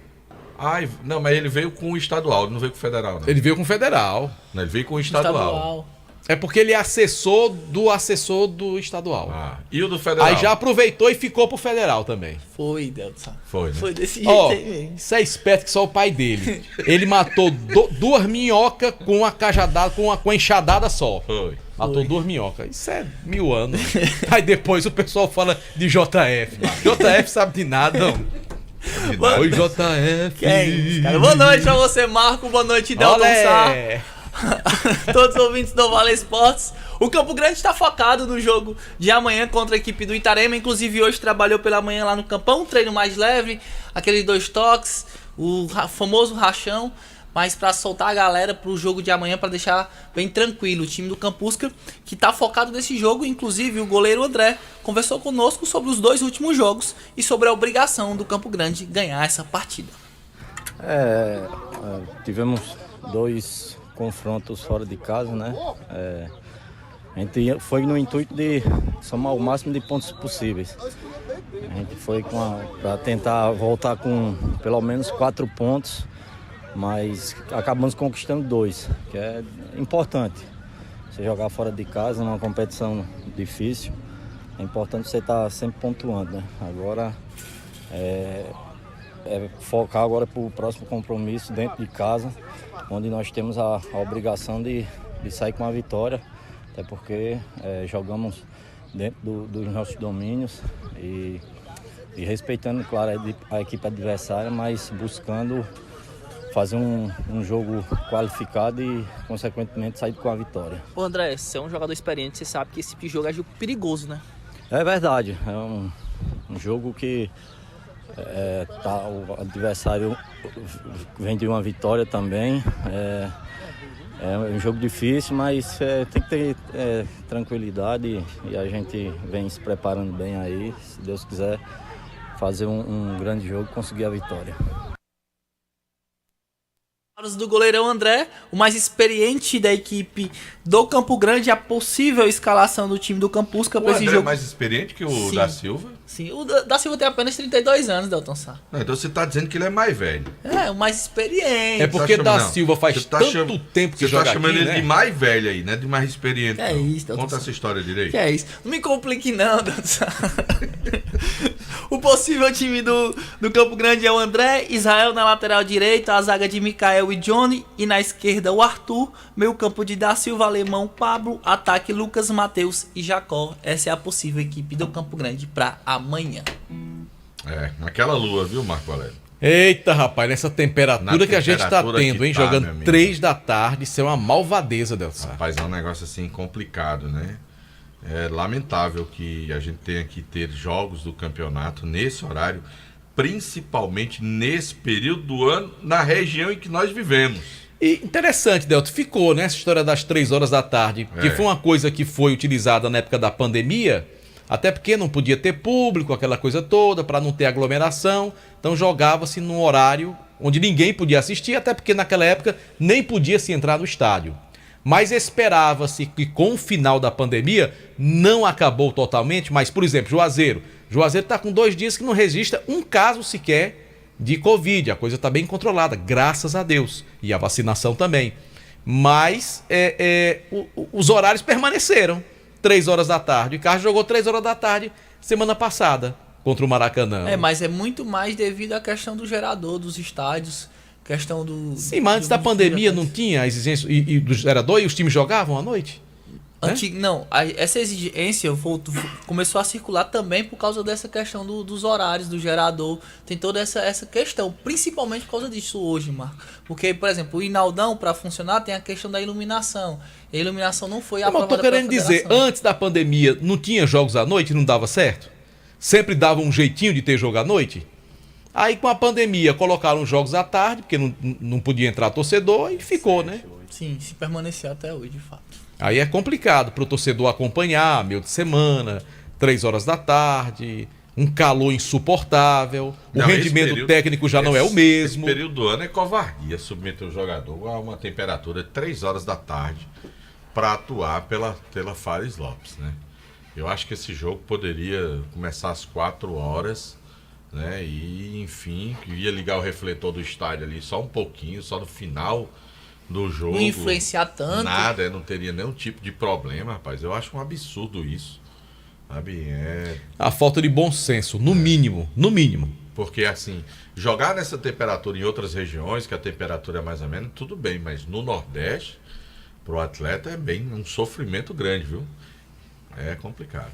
[SPEAKER 14] Não, mas ele veio com o estadual, ele não veio com o federal, não.
[SPEAKER 3] Ele veio com o federal.
[SPEAKER 14] Não, ele veio com o estadual.
[SPEAKER 3] É porque ele é assessor do estadual.
[SPEAKER 14] E o do federal?
[SPEAKER 3] Aí já aproveitou e ficou pro federal também.
[SPEAKER 17] Foi, Delta.
[SPEAKER 14] Foi, né?
[SPEAKER 17] Foi desse jeito aí mesmo.
[SPEAKER 3] Isso é esperto que só o pai dele. Ele matou 2 minhocas com a cajadada, com a enxadada só.
[SPEAKER 14] Foi.
[SPEAKER 3] Matou 2 minhocas. Isso é 1000 anos. Aí depois o pessoal fala de JF. JF sabe de nada, não. Oi, JF.
[SPEAKER 17] Que é isso, cara? Boa noite pra você, Marco. Boa noite, Delton Sá. Todos os ouvintes do Vale Esportes. O Campo Grande está focado no jogo de amanhã contra a equipe do Itarema. Inclusive hoje trabalhou pela manhã lá no Campão, um treino mais leve, aqueles 2 toques, o famoso rachão. Mas para soltar a galera pro jogo de amanhã, para deixar bem tranquilo o time do Campusca, que tá focado nesse jogo. Inclusive o goleiro André conversou conosco sobre os 2 últimos jogos e sobre a obrigação do Campo Grande ganhar essa partida.
[SPEAKER 18] Tivemos 2 confrontos fora de casa, né? A gente foi no intuito de somar o máximo de pontos possíveis. A gente foi para tentar voltar com pelo menos 4 pontos, mas acabamos conquistando 2, que é importante. Você jogar fora de casa numa competição difícil, é importante você estar sempre pontuando, né? Agora focar agora para o próximo compromisso dentro de casa, onde nós temos a obrigação de sair com a vitória, até porque jogamos dentro dos nossos domínios e respeitando, claro, a equipe adversária, mas buscando fazer um jogo qualificado e, consequentemente, sair com a vitória.
[SPEAKER 17] Ô André, você é um jogador experiente, você sabe que esse tipo de jogo é jogo perigoso, né?
[SPEAKER 18] É verdade, é um jogo que o adversário vem de uma vitória também. É um jogo difícil, mas tem que ter tranquilidade e a gente vem se preparando bem aí, se Deus quiser fazer um grande jogo e conseguir a vitória.
[SPEAKER 17] Do goleirão André, o mais experiente da equipe do Campo Grande, a possível escalação do time do Campusca para esse jogo.
[SPEAKER 14] É mais experiente que o da Silva?
[SPEAKER 17] Sim, o da Silva tem apenas 32 anos, Delton Sá.
[SPEAKER 14] Então você tá dizendo que ele é mais velho.
[SPEAKER 17] O mais experiente.
[SPEAKER 3] É porque da Silva faz tanto tempo que joga aqui, né? Você tá chamando ele
[SPEAKER 14] de mais velho aí, né? De mais experiente.
[SPEAKER 17] Que é isso, Delton
[SPEAKER 14] Conta
[SPEAKER 17] Sá.
[SPEAKER 14] essa história direito.
[SPEAKER 17] Que é isso. Não me complique não, Delton Sá. O possível time do Campo Grande é o André, Israel na lateral direita, a zaga de Mikael e Johnny, e na esquerda o Arthur, meio campo de Da Silva, Alemão, Pablo, ataque Lucas, Matheus e Jacó. Essa é a possível equipe do Campo Grande para amanhã.
[SPEAKER 14] Naquela lua, viu, Marco Valério?
[SPEAKER 3] Eita, rapaz, nessa temperatura que a gente tá tendo, hein? Jogando 3 da tarde, isso é uma malvadeza, Delson.
[SPEAKER 14] Rapaz, é um negócio assim complicado, né? É lamentável que a gente tenha que ter jogos do campeonato nesse horário, principalmente nesse período do ano, na região em que nós vivemos.
[SPEAKER 3] E interessante, Delton, ficou, né, essa história das 3 horas da tarde, que foi uma coisa que foi utilizada na época da pandemia, até porque não podia ter público, aquela coisa toda, para não ter aglomeração, então jogava-se num horário onde ninguém podia assistir, até porque naquela época nem podia se entrar no estádio. Mas esperava-se que com o final da pandemia, não acabou totalmente, mas, por exemplo, Juazeiro está com 2 dias que não registra um caso sequer de Covid, a coisa está bem controlada, graças a Deus, e a vacinação também. Mas os horários permaneceram, 3 horas da tarde, o Carlos jogou 3 horas da tarde semana passada contra o Maracanã.
[SPEAKER 17] Mas é muito mais devido à questão do gerador dos estádios, questão do...
[SPEAKER 3] Sim, mas antes da pandemia não tinha a exigência do gerador e os times jogavam à noite?
[SPEAKER 17] Não, essa exigência começou a circular também por causa dessa questão dos horários, do gerador. Tem toda essa questão, principalmente por causa disso hoje, Marco. Porque, por exemplo, o Inaldão, para funcionar, tem a questão da iluminação. A iluminação não foi aprovada
[SPEAKER 3] pela federação. Mas eu tô querendo dizer, antes da pandemia, não tinha jogos à noite, não dava certo? Sempre dava um jeitinho de ter jogo à noite? Aí com a pandemia colocaram jogos à tarde, porque não podia entrar torcedor e ficou, né?
[SPEAKER 17] Sim, se permaneceu até hoje, de fato.
[SPEAKER 3] Aí é complicado para o torcedor acompanhar, meio de semana, 3 horas da tarde, um calor insuportável, o rendimento técnico já não é o mesmo.
[SPEAKER 14] Esse período do ano é covardia submeter o jogador a uma temperatura de 3 horas da tarde para atuar pela Fares Lopes, né? Eu acho que esse jogo poderia começar às 4 horas, né? E, enfim, ia ligar o refletor do estádio ali só um pouquinho, só no final do jogo.
[SPEAKER 17] Não influenciar tanto.
[SPEAKER 14] Nada, não teria nenhum tipo de problema, rapaz. Eu acho um absurdo isso. Sabe?
[SPEAKER 3] A falta de bom senso, no mínimo.
[SPEAKER 14] Porque, assim, jogar nessa temperatura em outras regiões, que a temperatura é mais ou menos, tudo bem. Mas no Nordeste, pro atleta é bem um sofrimento grande, viu? É complicado.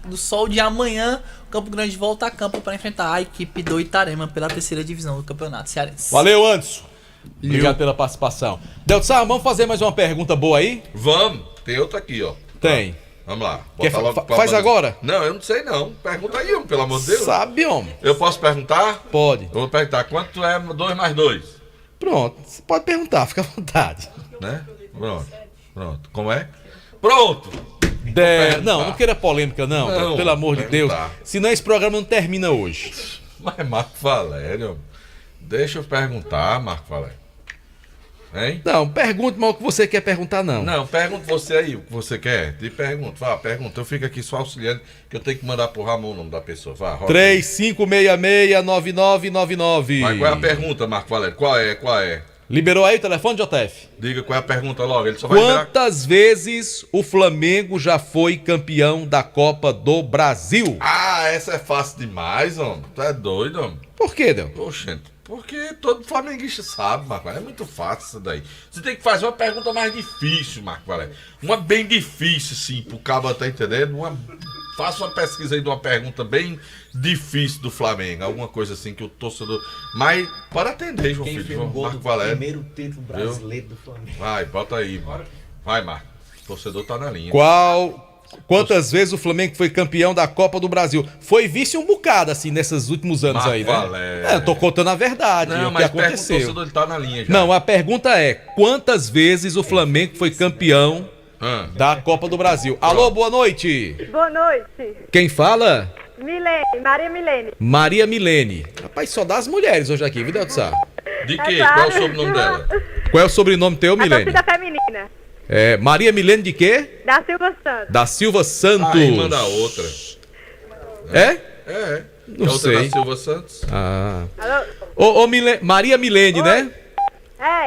[SPEAKER 17] No sol de amanhã, o Campo Grande volta a campo para enfrentar a equipe do Itarema pela 3ª divisão do Campeonato Cearense.
[SPEAKER 3] Valeu, Anderson. Obrigado pela participação. Deltsan, vamos fazer mais uma pergunta boa aí?
[SPEAKER 14] Vamos. Tem outra aqui, ó.
[SPEAKER 3] Tem.
[SPEAKER 14] Vamos lá.
[SPEAKER 3] Faz agora?
[SPEAKER 14] Não, eu não sei não. Pergunta aí, homem, pelo amor de Deus.
[SPEAKER 3] Sabe, homem.
[SPEAKER 14] Eu posso perguntar?
[SPEAKER 3] Pode.
[SPEAKER 14] Eu vou perguntar. Quanto é 2 mais 2?
[SPEAKER 3] Pronto. Você pode perguntar, fica à vontade.
[SPEAKER 14] Né? Pronto. Como é? Pronto.
[SPEAKER 3] Não queira polêmica, não pelo amor de Deus. Senão esse programa não termina hoje.
[SPEAKER 14] Mas, Marco Valério, deixa eu perguntar, Marco Valério. Hein?
[SPEAKER 3] Não, pergunte mal o que você quer perguntar, não.
[SPEAKER 14] Não, pergunte você aí o que você quer. Te pergunto, pergunta. Eu fico aqui só auxiliando, que eu tenho que mandar pro Ramon o nome da pessoa.
[SPEAKER 3] 3566-9999.
[SPEAKER 14] Mas qual é a pergunta, Marco Valério? Qual é?
[SPEAKER 3] Liberou aí o telefone, JF?
[SPEAKER 14] Diga qual é a pergunta logo. Ele só
[SPEAKER 3] vai Quantas vezes o Flamengo já foi campeão da Copa do Brasil?
[SPEAKER 14] Ah, essa é fácil demais, homem. Tu é doido, homem.
[SPEAKER 3] Por quê, Del?
[SPEAKER 14] Oxente, porque todo flamenguista sabe, Marco Valério. É muito fácil isso daí. Você tem que fazer uma pergunta mais difícil, Marco Valério. Uma bem difícil, sim, pro cabo, tá entendendo? Faça uma pesquisa aí de uma pergunta bem difícil do Flamengo. Alguma coisa assim que o torcedor... Mas para atender, João Filho. Marco Valério.
[SPEAKER 19] Primeiro título brasileiro do Flamengo.
[SPEAKER 14] Vai, bota aí, mano. Vai, Marco. O torcedor tá na linha.
[SPEAKER 3] Quantas vezes o Flamengo foi campeão da Copa do Brasil? Foi vice um bocado, assim, nesses últimos anos aí, né?
[SPEAKER 14] Valério.
[SPEAKER 3] Eu tô contando a verdade,
[SPEAKER 14] não,
[SPEAKER 3] o que aconteceu.
[SPEAKER 14] O torcedor ele tá na linha já.
[SPEAKER 3] Não, a pergunta é, quantas vezes o Flamengo foi campeão da Copa do Brasil? Alô, boa noite.
[SPEAKER 15] Boa noite.
[SPEAKER 3] Quem fala?
[SPEAKER 15] Maria Milene.
[SPEAKER 3] Maria Milene. Rapaz, só dá as mulheres hoje aqui, viu, Deltsan?
[SPEAKER 14] De quê? Claro. Qual é o sobrenome dela?
[SPEAKER 3] Qual é o sobrenome teu, Milene?
[SPEAKER 15] A torcida feminina.
[SPEAKER 3] Maria Milene de quê?
[SPEAKER 15] Da Silva Santos.
[SPEAKER 3] Da Silva Santos.
[SPEAKER 14] Aí manda outra.
[SPEAKER 3] É?
[SPEAKER 14] Não sei. Da Silva Santos.
[SPEAKER 15] Alô?
[SPEAKER 3] Maria Milene,
[SPEAKER 15] Oi.
[SPEAKER 3] né?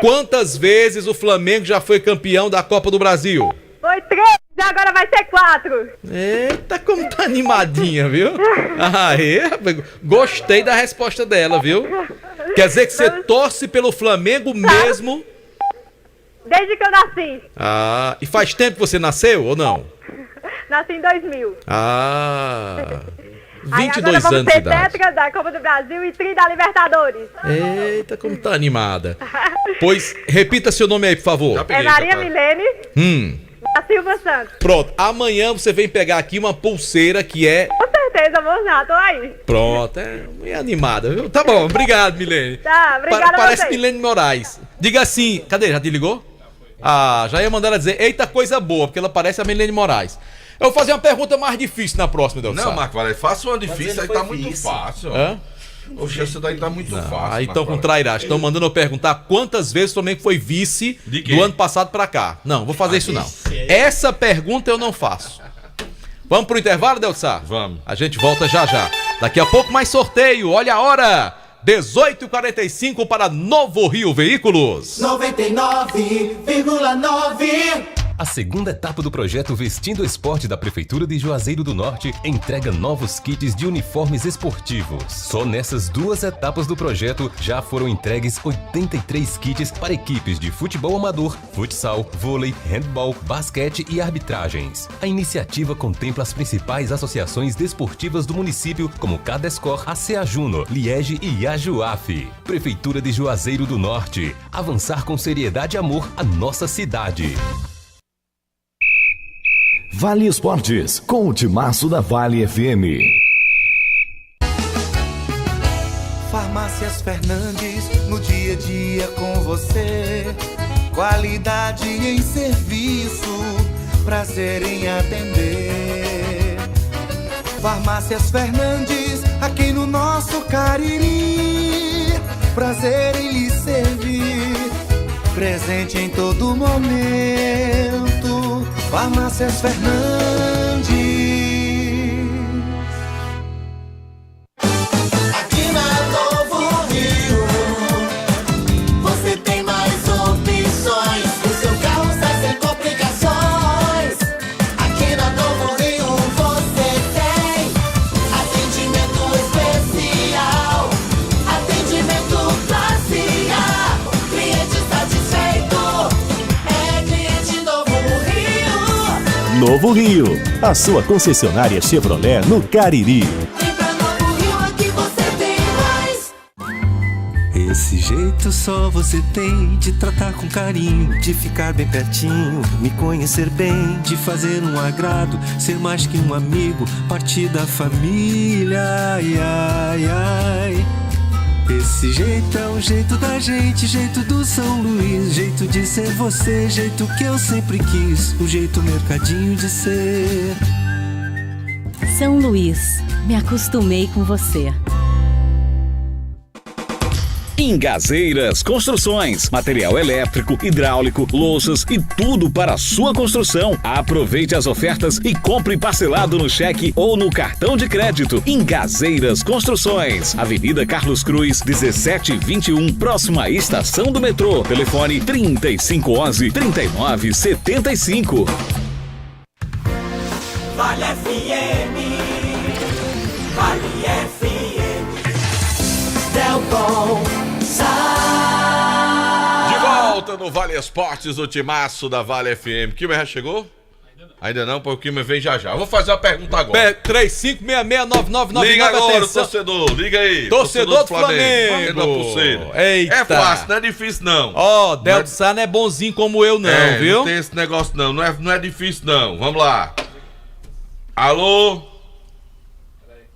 [SPEAKER 3] Quantas vezes o Flamengo já foi campeão da Copa do Brasil?
[SPEAKER 15] Foi 3, agora vai ser 4.
[SPEAKER 3] Eita, como tá animadinha, viu? Gostei da resposta dela, viu? Quer dizer que você torce pelo Flamengo mesmo?
[SPEAKER 15] Desde que eu nasci.
[SPEAKER 3] E faz tempo que você nasceu ou não?
[SPEAKER 15] Nasci em 2000.
[SPEAKER 3] 22 anos de idade.
[SPEAKER 15] Tetra da Copa do Brasil e tri da Libertadores.
[SPEAKER 3] Eita, como tá animada. Pois, repita seu nome aí, por favor.
[SPEAKER 15] Maria Milene. Da Silva Santos.
[SPEAKER 3] Pronto, amanhã você vem pegar aqui uma pulseira que é...
[SPEAKER 15] Com certeza, moça, tô aí.
[SPEAKER 3] Pronto, é animada, viu? Tá bom, obrigado, Milene.
[SPEAKER 15] Tá, obrigada.
[SPEAKER 3] Parece Milene Moraes. Diga assim, cadê? Já te ligou? Já ia mandar ela dizer, eita coisa boa, porque ela parece a Milene Moraes. Eu vou fazer uma pergunta mais difícil na próxima, Deltsan.
[SPEAKER 14] Não, Marco Valério, faça uma difícil, aí tá muito fácil. Oxe, essa daí tá muito fácil.
[SPEAKER 3] Aí estão com trairagem. Estão mandando eu perguntar quantas vezes o Flamengo foi vice do ano passado pra cá. Não, vou fazer isso não. Essa pergunta eu não faço. Vamos pro intervalo, Deltsan?
[SPEAKER 14] Vamos.
[SPEAKER 3] A gente volta já já. Daqui a pouco mais sorteio. Olha a hora. 18h45 para Novo Rio Veículos.
[SPEAKER 4] 99,9
[SPEAKER 9] A segunda etapa do projeto Vestindo Esporte da Prefeitura de Juazeiro do Norte entrega novos kits de uniformes esportivos. Só nessas 2 etapas do projeto já foram entregues 83 kits para equipes de futebol amador, futsal, vôlei, handball, basquete e arbitragens. A iniciativa contempla as principais associações desportivas do município, como Cadescor, ACA Juno, Liege e Ajuaf. Prefeitura de Juazeiro do Norte. Avançar com seriedade e amor a nossa cidade.
[SPEAKER 8] Vale Esportes, com o timaço da Vale FM.
[SPEAKER 4] Farmácias Fernandes, no dia a dia com você. Qualidade em serviço, prazer em atender. Farmácias Fernandes, aqui no nosso Cariri. Prazer em lhe servir, presente em todo momento. Farmácias Fernandes. Aqui na Novo Rio, você tem mais opções. O seu carro sai sem complicações. Aqui na Novo Rio você tem atendimento especial, atendimento classe A. Cliente satisfeito é cliente Novo Rio.
[SPEAKER 8] Novo Rio, a sua concessionária Chevrolet no Cariri.
[SPEAKER 4] Vem pra Novo Rio, aqui você tem mais.
[SPEAKER 20] Esse jeito só você tem de tratar com carinho, de ficar bem pertinho, me conhecer bem, de fazer um agrado, ser mais que um amigo, parte da família. Ai, ai, ai. Esse jeito é o jeito da gente, jeito do São Luís, jeito de ser você, jeito que eu sempre quis, o jeito mercadinho de ser.
[SPEAKER 5] São Luís, me acostumei com você.
[SPEAKER 7] Ingazeiras Construções, material elétrico, hidráulico, louças e tudo para a sua construção. Aproveite as ofertas e compre parcelado no cheque ou no cartão de crédito. Ingazeiras Construções, Avenida Carlos Cruz, 1721, próxima à estação do metrô. Telefone 3511-3975.
[SPEAKER 4] Vale FM, Vale FM, Delton Sá.
[SPEAKER 14] De volta no Vale Esportes, o timaço da Vale FM. Kilmer já chegou? Ainda não, porque o Kilmer vem já já. Eu vou fazer uma pergunta agora.
[SPEAKER 3] 35669999.
[SPEAKER 14] Liga agora,
[SPEAKER 3] atenção.
[SPEAKER 14] torcedor. Liga aí.
[SPEAKER 3] Torcedor do Flamengo.
[SPEAKER 14] Da pulseira.
[SPEAKER 3] Eita.
[SPEAKER 14] É fácil, não é difícil não.
[SPEAKER 3] Ó, Delton Sá não é bonzinho como eu não, viu?
[SPEAKER 14] Não tem esse negócio não. Não é difícil não. Vamos lá. Alô?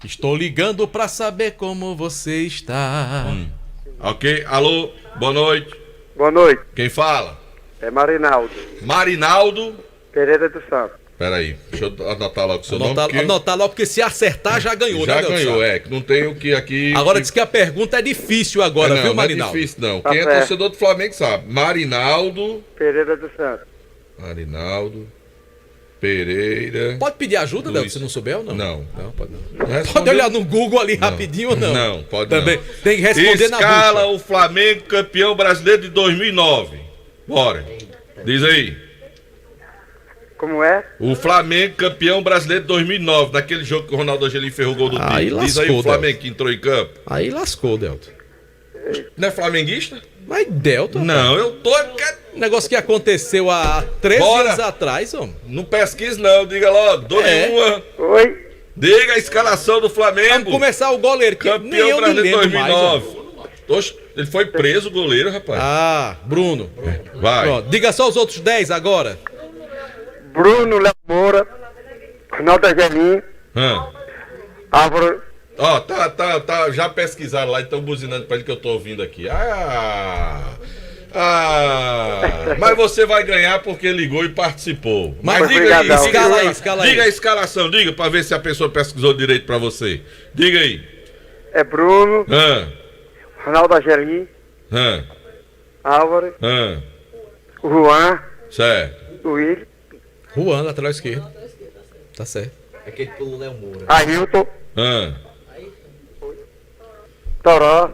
[SPEAKER 3] Estou ligando pra saber como você está.
[SPEAKER 14] Ok, alô, boa noite.
[SPEAKER 21] Boa noite.
[SPEAKER 14] Quem fala?
[SPEAKER 21] É Marinaldo.
[SPEAKER 14] Marinaldo
[SPEAKER 21] Pereira do Santo.
[SPEAKER 14] Peraí, deixa eu anotar logo o seu nome.
[SPEAKER 3] Anotar logo, porque se acertar já ganhou,
[SPEAKER 14] já
[SPEAKER 3] né, Delton
[SPEAKER 14] ganhou,
[SPEAKER 3] Sá?
[SPEAKER 14] que não tem o que aqui...
[SPEAKER 3] Agora diz que a pergunta é difícil agora,
[SPEAKER 14] não,
[SPEAKER 3] viu, Marinaldo?
[SPEAKER 14] Não é difícil não.
[SPEAKER 21] Tá
[SPEAKER 14] Quem é
[SPEAKER 21] certo.
[SPEAKER 14] torcedor do Flamengo sabe. Marinaldo
[SPEAKER 21] Pereira do Santo.
[SPEAKER 14] Marinaldo Pereira.
[SPEAKER 3] Pode pedir ajuda,
[SPEAKER 14] Luiz.
[SPEAKER 3] Delton, se não souber ou não?
[SPEAKER 14] Não.
[SPEAKER 3] Não, pode não.
[SPEAKER 14] Não
[SPEAKER 3] Pode
[SPEAKER 14] respondeu?
[SPEAKER 3] olhar no Google ali rapidinho ou não?
[SPEAKER 14] Não, pode
[SPEAKER 3] Também.
[SPEAKER 14] não.
[SPEAKER 3] Tem que responder na
[SPEAKER 14] Escala
[SPEAKER 3] bucha.
[SPEAKER 14] o Flamengo campeão brasileiro de 2009. Bora. Diz aí.
[SPEAKER 21] Como é?
[SPEAKER 14] O Flamengo campeão brasileiro de 2009, naquele jogo que o Ronaldo Angelim ferrou o gol do
[SPEAKER 3] Aí
[SPEAKER 14] time. Diz aí
[SPEAKER 3] lascou,
[SPEAKER 14] o Flamengo que entrou em campo.
[SPEAKER 3] Aí lascou, Delton.
[SPEAKER 14] Não é flamenguista?
[SPEAKER 3] Mas Delton...
[SPEAKER 14] Não, eu tô...
[SPEAKER 3] Negócio que aconteceu há 13 anos atrás, homem.
[SPEAKER 14] Não pesquise não, diga logo. Dou nenhuma.
[SPEAKER 21] Oi.
[SPEAKER 14] Diga a escalação do Flamengo.
[SPEAKER 3] Vamos começar o goleiro. Que nem
[SPEAKER 14] Campeão
[SPEAKER 3] eu me
[SPEAKER 14] brasileiro de
[SPEAKER 3] lembro mais,
[SPEAKER 14] 2009.
[SPEAKER 3] homem.
[SPEAKER 14] Oxe, ele foi preso, o goleiro, rapaz.
[SPEAKER 3] Ah, Bruno.
[SPEAKER 14] Vai.
[SPEAKER 3] Pronto, diga só os outros 10 agora.
[SPEAKER 21] Bruno Léo Moura. Ronaldo Angelim. Álvaro.
[SPEAKER 14] Ó, tá, já pesquisaram lá e estão buzinando pra ele que eu tô ouvindo aqui. Mas você vai ganhar porque ligou e participou. Mas diga aí,
[SPEAKER 3] escala aí.
[SPEAKER 14] Diga a escalação, diga pra ver se a pessoa pesquisou direito pra você. Diga aí.
[SPEAKER 21] É Bruno. Ronaldo Angelim. Álvaro. Juan.
[SPEAKER 14] Certo.
[SPEAKER 21] Luiz.
[SPEAKER 3] Juan, lateral esquerdo. Tá certo.
[SPEAKER 12] Aquele pelo Léo Moura.
[SPEAKER 21] Ailton. Toró.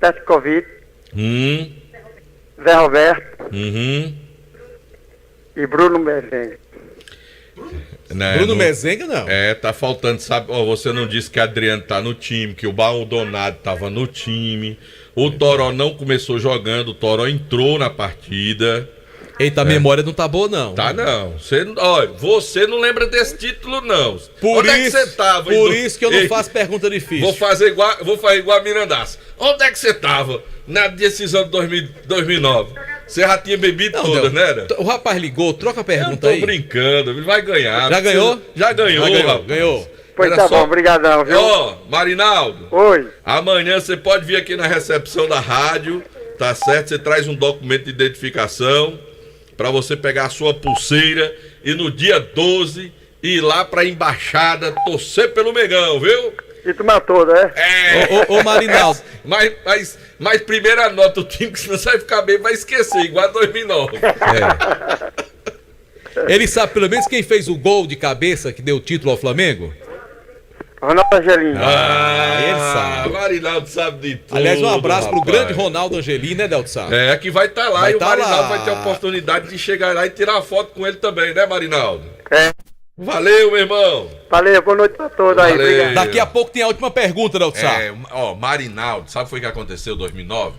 [SPEAKER 21] Petkovic. Zé Roberto.
[SPEAKER 14] Uhum.
[SPEAKER 21] E Bruno Mezenga.
[SPEAKER 14] Né,
[SPEAKER 3] Bruno Mezenga, não.
[SPEAKER 14] Tá faltando, sabe? Ó, você não disse que Adriano tá no time, que o Baldonado tava no time. O Toró não começou jogando, o Toró entrou na partida.
[SPEAKER 3] Eita, a memória não tá boa, não.
[SPEAKER 14] Tá não. Você não lembra desse título, não.
[SPEAKER 3] Por
[SPEAKER 14] Onde
[SPEAKER 3] isso,
[SPEAKER 14] é que você tava?
[SPEAKER 3] por isso que eu não faço pergunta difícil.
[SPEAKER 14] Vou fazer igual a Mirandaça. Onde é que você tava na decisão de 2009? Você já tinha bebido toda, né? Era?
[SPEAKER 3] O rapaz ligou, troca a pergunta
[SPEAKER 14] Eu
[SPEAKER 3] aí.
[SPEAKER 14] tô brincando, ele vai ganhar.
[SPEAKER 3] Já ganhou?
[SPEAKER 14] Já ganhou, rapaz.
[SPEAKER 3] Ganhou.
[SPEAKER 21] Pois tá bom, brigadão, viu?
[SPEAKER 14] Ó, Marinaldo.
[SPEAKER 21] Oi.
[SPEAKER 14] Amanhã você pode vir aqui na recepção da rádio, tá certo? Você traz um documento de identificação pra você pegar a sua pulseira e no dia 12 ir lá pra embaixada torcer pelo Megão, viu?
[SPEAKER 21] E tu matou, né?
[SPEAKER 3] Ô Marinaldo.
[SPEAKER 14] Mas primeiro anota o time, que senão você vai ficar bem, vai esquecer, igual a 2009.
[SPEAKER 3] Ele sabe pelo menos quem fez o gol de cabeça que deu o título ao Flamengo?
[SPEAKER 21] Ronaldo Angelini.
[SPEAKER 3] Ele sabe.
[SPEAKER 14] Marinaldo sabe de tudo.
[SPEAKER 3] Aliás, um abraço pro
[SPEAKER 14] rapaz.
[SPEAKER 3] grande Ronaldo Angelini, né, Delto Sá?
[SPEAKER 14] Que vai estar lá
[SPEAKER 3] Vai
[SPEAKER 14] e o
[SPEAKER 3] tá
[SPEAKER 14] Marinaldo
[SPEAKER 3] lá.
[SPEAKER 14] vai ter a oportunidade de chegar lá e tirar uma foto com ele também, né, Marinaldo? Valeu, meu irmão.
[SPEAKER 21] Valeu, boa noite pra todos aí, obrigado.
[SPEAKER 3] Daqui a pouco tem a última pergunta, Delto Sá.
[SPEAKER 14] Marinaldo, sabe o que foi que aconteceu em 2009?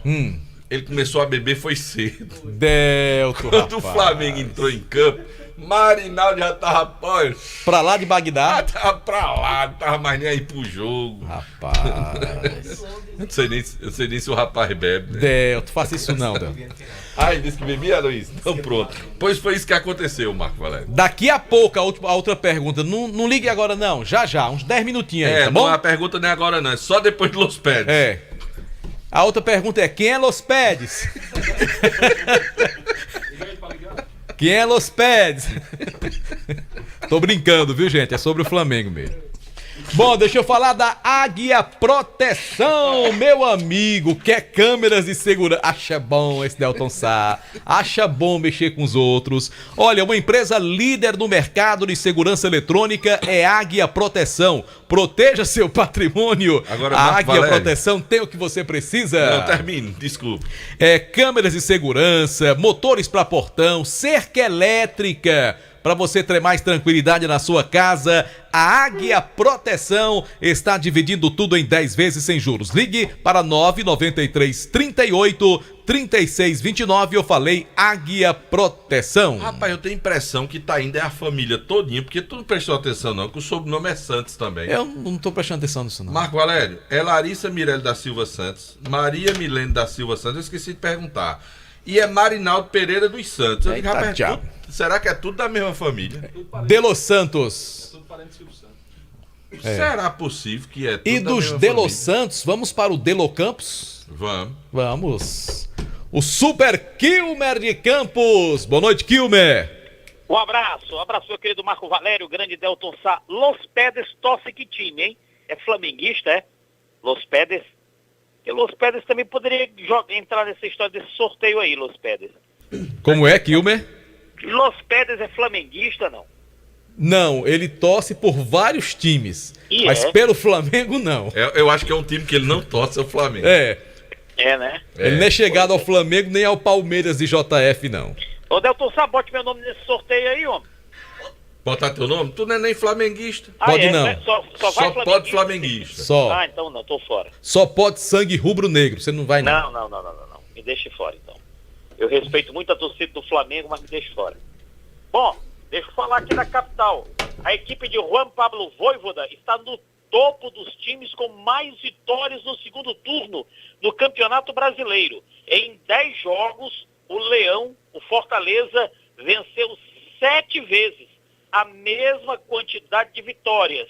[SPEAKER 14] Ele começou a beber foi cedo.
[SPEAKER 3] Delto,
[SPEAKER 14] Quando o
[SPEAKER 3] rapaz.
[SPEAKER 14] Flamengo entrou em campo, Marinaldo já tava,
[SPEAKER 3] pra lá de Bagdá?
[SPEAKER 14] Tava pra lá, não tava mais nem aí pro jogo.
[SPEAKER 3] Rapaz.
[SPEAKER 14] Eu não sei nem se o rapaz bebe, né?
[SPEAKER 3] Delto, faça isso não, Delto.
[SPEAKER 14] Ele disse que bebia, Luiz? Então pronto. Pois foi isso que aconteceu, Marco Valério.
[SPEAKER 3] Daqui a pouco a outra pergunta. Não ligue agora não, já, uns 10 minutinhos aí, tá bom?
[SPEAKER 14] Não, a pergunta não é agora não, é só depois de Los Pedes.
[SPEAKER 3] A outra pergunta é, quem é Los Pedes? Quem é Los Pedes? Tô brincando, viu, gente? É sobre o Flamengo mesmo. Bom, deixa eu falar da Águia Proteção, meu amigo. Quer câmeras de segurança? Acha bom esse Delton Sá. Acha bom mexer com os outros. Olha, uma empresa líder no mercado de segurança eletrônica é Águia Proteção. Proteja seu patrimônio.
[SPEAKER 14] Agora,
[SPEAKER 3] a
[SPEAKER 14] Marco
[SPEAKER 3] Águia
[SPEAKER 14] Valério.
[SPEAKER 3] Proteção tem o que você precisa.
[SPEAKER 14] Não, termine, desculpa.
[SPEAKER 3] Câmeras de segurança, motores para portão, cerca elétrica. Para você ter mais tranquilidade na sua casa, a Águia Proteção está dividindo tudo em 10 vezes sem juros. Ligue para 993 38 36 29. Eu falei Águia Proteção.
[SPEAKER 14] Rapaz, eu tenho a impressão que tá indo é a família todinha, porque tu não prestou atenção não, que o sobrenome é Santos também.
[SPEAKER 3] Eu não tô prestando atenção nisso não.
[SPEAKER 14] Marco Valério, é Larissa Mirelle da Silva Santos, Maria Milene da Silva Santos, eu esqueci de perguntar. E é Marinaldo Pereira dos Santos. Eu digo,
[SPEAKER 3] Eita,
[SPEAKER 14] rapaz,
[SPEAKER 3] diabo.
[SPEAKER 14] será que é tudo da mesma família?
[SPEAKER 3] De Los Santos.
[SPEAKER 14] Será possível que é tudo
[SPEAKER 3] E
[SPEAKER 14] da
[SPEAKER 3] dos
[SPEAKER 14] mesma
[SPEAKER 3] De
[SPEAKER 14] família?
[SPEAKER 3] Los Santos, vamos para o Delo Campos?
[SPEAKER 14] Vamos.
[SPEAKER 3] Vamos. O Super Kilmer de Campos. Boa noite, Kilmer.
[SPEAKER 6] Um abraço, meu querido Marco Valério, grande Delton Sá. Los Pedes torce que time, hein? É flamenguista, é? Los Pedes. E Los Pedes também poderia entrar nessa história desse sorteio aí, Los Pedes.
[SPEAKER 3] Como é, Kilmer?
[SPEAKER 6] Los Pedes é flamenguista, não?
[SPEAKER 3] Não, ele torce por vários times.
[SPEAKER 6] E
[SPEAKER 3] mas
[SPEAKER 6] é?
[SPEAKER 3] pelo Flamengo, não.
[SPEAKER 14] Eu acho que é um time que ele não torce, é o Flamengo.
[SPEAKER 6] É, né?
[SPEAKER 3] Ele não é chegado ao Flamengo nem ao Palmeiras de JF, não.
[SPEAKER 6] Ô, Delton Sá, bote meu nome nesse sorteio aí, homem.
[SPEAKER 14] Botar teu nome? Tu não é nem flamenguista.
[SPEAKER 3] Pode não.
[SPEAKER 6] Né? Só vai
[SPEAKER 14] pode flamenguista.
[SPEAKER 3] Só.
[SPEAKER 6] Ah, então não, tô fora.
[SPEAKER 3] Só pode sangue rubro-negro, você não vai não.
[SPEAKER 6] Não. Me deixe fora, então. Eu respeito muito a torcida do Flamengo, mas me deixe fora. Bom, deixa eu falar aqui da capital. A equipe de Juan Pablo Voivoda está no topo dos times com mais vitórias no segundo turno do Campeonato Brasileiro. Em 10 jogos, o Leão, o Fortaleza, venceu 7 vezes a mesma quantidade de vitórias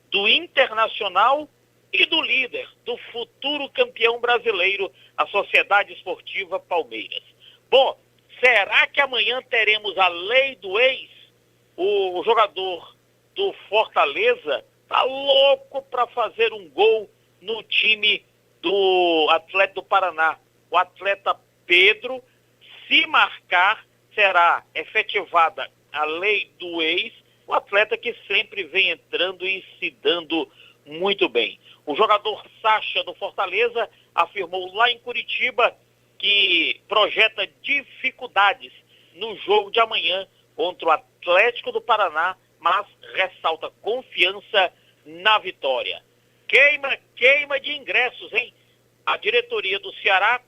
[SPEAKER 6] do Internacional e do líder, do futuro campeão brasileiro, a Sociedade Esportiva Palmeiras. Bom, será que amanhã teremos a lei do ex? O jogador do Fortaleza tá louco para fazer um gol no time do Atlético do Paraná. O atleta Pedro, se marcar, será efetivada a lei do ex, o atleta que sempre vem entrando e se dando muito bem. O jogador Sacha do Fortaleza afirmou lá em Curitiba que projeta dificuldades no jogo de amanhã contra o Atlético do Paraná, mas ressalta confiança na vitória. Queima de ingressos, hein? A diretoria do Ceará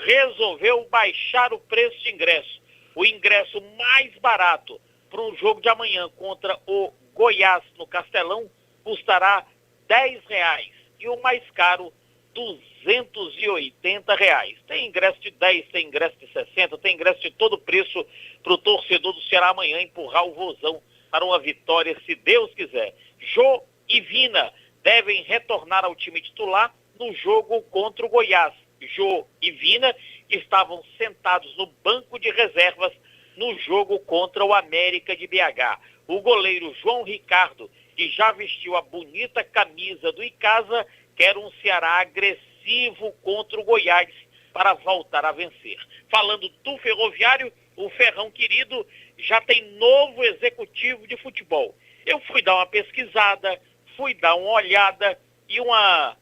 [SPEAKER 6] resolveu baixar o preço de ingresso. O ingresso mais barato para o jogo de amanhã contra o Goiás no Castelão custará R$10 e o mais caro R$280. Tem ingresso de 10, tem ingresso de 60, tem ingresso de todo preço para o torcedor do Ceará amanhã empurrar o Vozão para uma vitória, se Deus quiser. Jô e Vina devem retornar ao time titular no jogo contra o Goiás. Jô e Vina estavam sentados no banco de reservas no jogo contra o América de BH. O goleiro João Ricardo, que já vestiu a bonita camisa do Icasa, quer um Ceará agressivo contra o Goiás para voltar a vencer. Falando do Ferroviário, o Ferrão Querido já tem novo executivo de futebol. Eu fui dar uma pesquisada, fui dar uma olhada e uma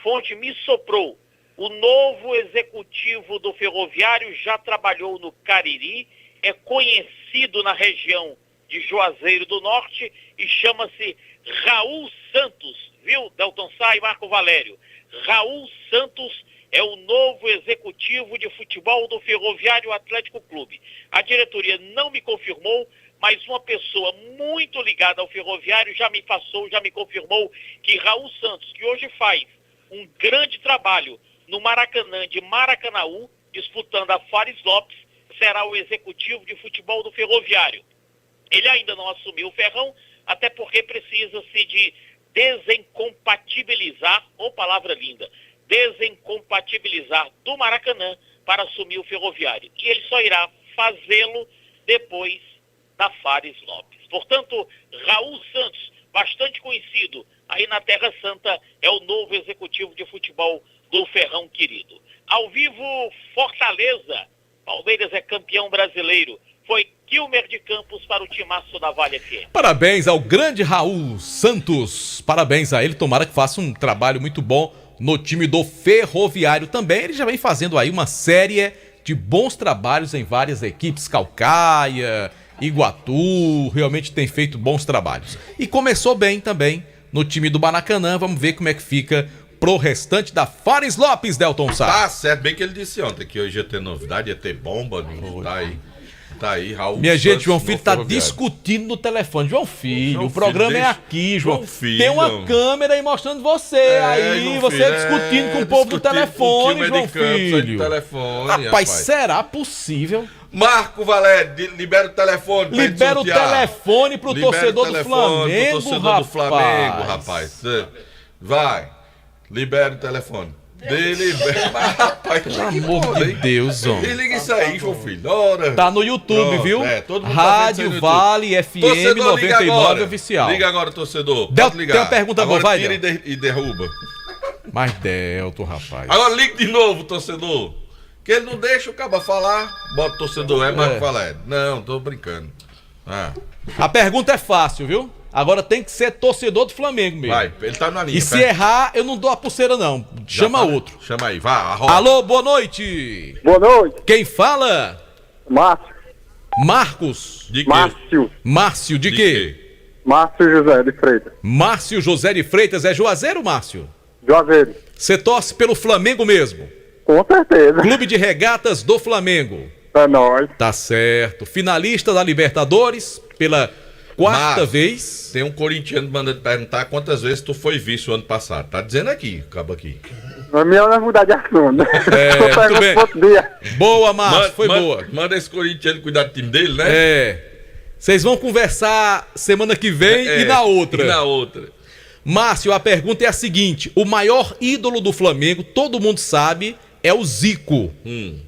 [SPEAKER 6] fonte me soprou. O novo executivo do Ferroviário já trabalhou no Cariri, é conhecido na região de Juazeiro do Norte e chama-se Raul Santos, viu, Delton Sá e Marco Valério? Raul Santos é o novo executivo de futebol do Ferroviário Atlético Clube. A diretoria não me confirmou, mas uma pessoa muito ligada ao Ferroviário já me confirmou que Raul Santos, que hoje faz um grande trabalho no Maracanã de Maracanaú, disputando a Fares Lopes, será o executivo de futebol do Ferroviário. Ele ainda não assumiu o Ferrão, até porque precisa-se de desincompatibilizar, palavra linda, desincompatibilizar do Maracanã para assumir o Ferroviário. E ele só irá fazê-lo depois da Fares Lopes. Portanto, Raul Santos, bastante conhecido aí na Terra Santa, é o novo executivo de futebol do Ferrão Querido. Ao vivo, Fortaleza. Palmeiras é campeão brasileiro. Foi Kilmer de Campos para o timaço da Vale FM.
[SPEAKER 3] Parabéns ao grande Raul Santos. Parabéns a ele. Tomara que faça um trabalho muito bom no time do Ferroviário também. Ele já vem fazendo aí uma série de bons trabalhos em várias equipes. Calcaia, Iguatu, realmente tem feito bons trabalhos. E começou bem também no time do Maracanã. Vamos ver como é que fica pro restante da Fares Lopes, Delton Sá.
[SPEAKER 14] Tá certo, bem que ele disse ontem que hoje ia ter novidade, ia ter bomba, tá aí, Raul.
[SPEAKER 3] Minha
[SPEAKER 14] Santos,
[SPEAKER 3] gente, João Filho tá discutindo no telefone. João Filho, o programa é aqui, João. Filho. Tem uma câmera aí mostrando você aí, você discutindo com o povo do telefone, João Filho. Rapaz, será possível?
[SPEAKER 14] Marco Valério, libera o telefone.
[SPEAKER 3] Libera o telefone pro torcedor do Flamengo,
[SPEAKER 14] pro torcedor do Flamengo, rapaz. Vai, libera o telefone.
[SPEAKER 3] Rapaz, pelo amor de Deus, homem.
[SPEAKER 14] Desliga isso aí, João Filho. Ora.
[SPEAKER 3] Tá no YouTube, viu?
[SPEAKER 14] Todo mundo
[SPEAKER 3] Rádio
[SPEAKER 14] tá
[SPEAKER 3] Vale FM torcedor, 99 oficial.
[SPEAKER 14] Liga agora, torcedor.
[SPEAKER 3] Pode ligar. Tem uma pergunta boa, vai,
[SPEAKER 14] tira e derruba.
[SPEAKER 3] Mas Delto, rapaz.
[SPEAKER 14] Agora liga de novo, torcedor. Que ele não deixa o caba falar. Bota o torcedor, Marco Valério. Não, tô brincando.
[SPEAKER 3] A pergunta é fácil, viu? Agora tem que ser torcedor do Flamengo mesmo.
[SPEAKER 14] Vai, ele tá na linha.
[SPEAKER 3] E se errar, eu não dou a pulseira, não. Chama outro.
[SPEAKER 14] Chama aí, vá.
[SPEAKER 3] Alô, boa noite.
[SPEAKER 21] Boa noite.
[SPEAKER 3] Quem fala?
[SPEAKER 21] Márcio.
[SPEAKER 3] Marcos.
[SPEAKER 14] De quê?
[SPEAKER 21] Márcio.
[SPEAKER 3] Márcio, de quê?
[SPEAKER 21] Márcio José de Freitas.
[SPEAKER 3] Márcio José de Freitas. É Juazeiro, Márcio?
[SPEAKER 21] Juazeiro.
[SPEAKER 3] Você torce pelo Flamengo mesmo?
[SPEAKER 21] Com certeza.
[SPEAKER 3] Clube de Regatas do Flamengo.
[SPEAKER 21] É nóis.
[SPEAKER 3] Tá certo. Finalista da Libertadores pela quarta vez.
[SPEAKER 14] Tem um corintiano mandando perguntar quantas vezes tu foi vice o ano passado. Tá dizendo aqui, acaba aqui.
[SPEAKER 21] A minha não é mudar de assunto.
[SPEAKER 3] Muito bem. Boa, Márcio, foi boa.
[SPEAKER 14] Manda esse corintiano cuidar do time dele, né?
[SPEAKER 3] Vocês vão conversar semana que vem e na outra. Márcio, a pergunta é a seguinte: o maior ídolo do Flamengo, todo mundo sabe, é o Zico,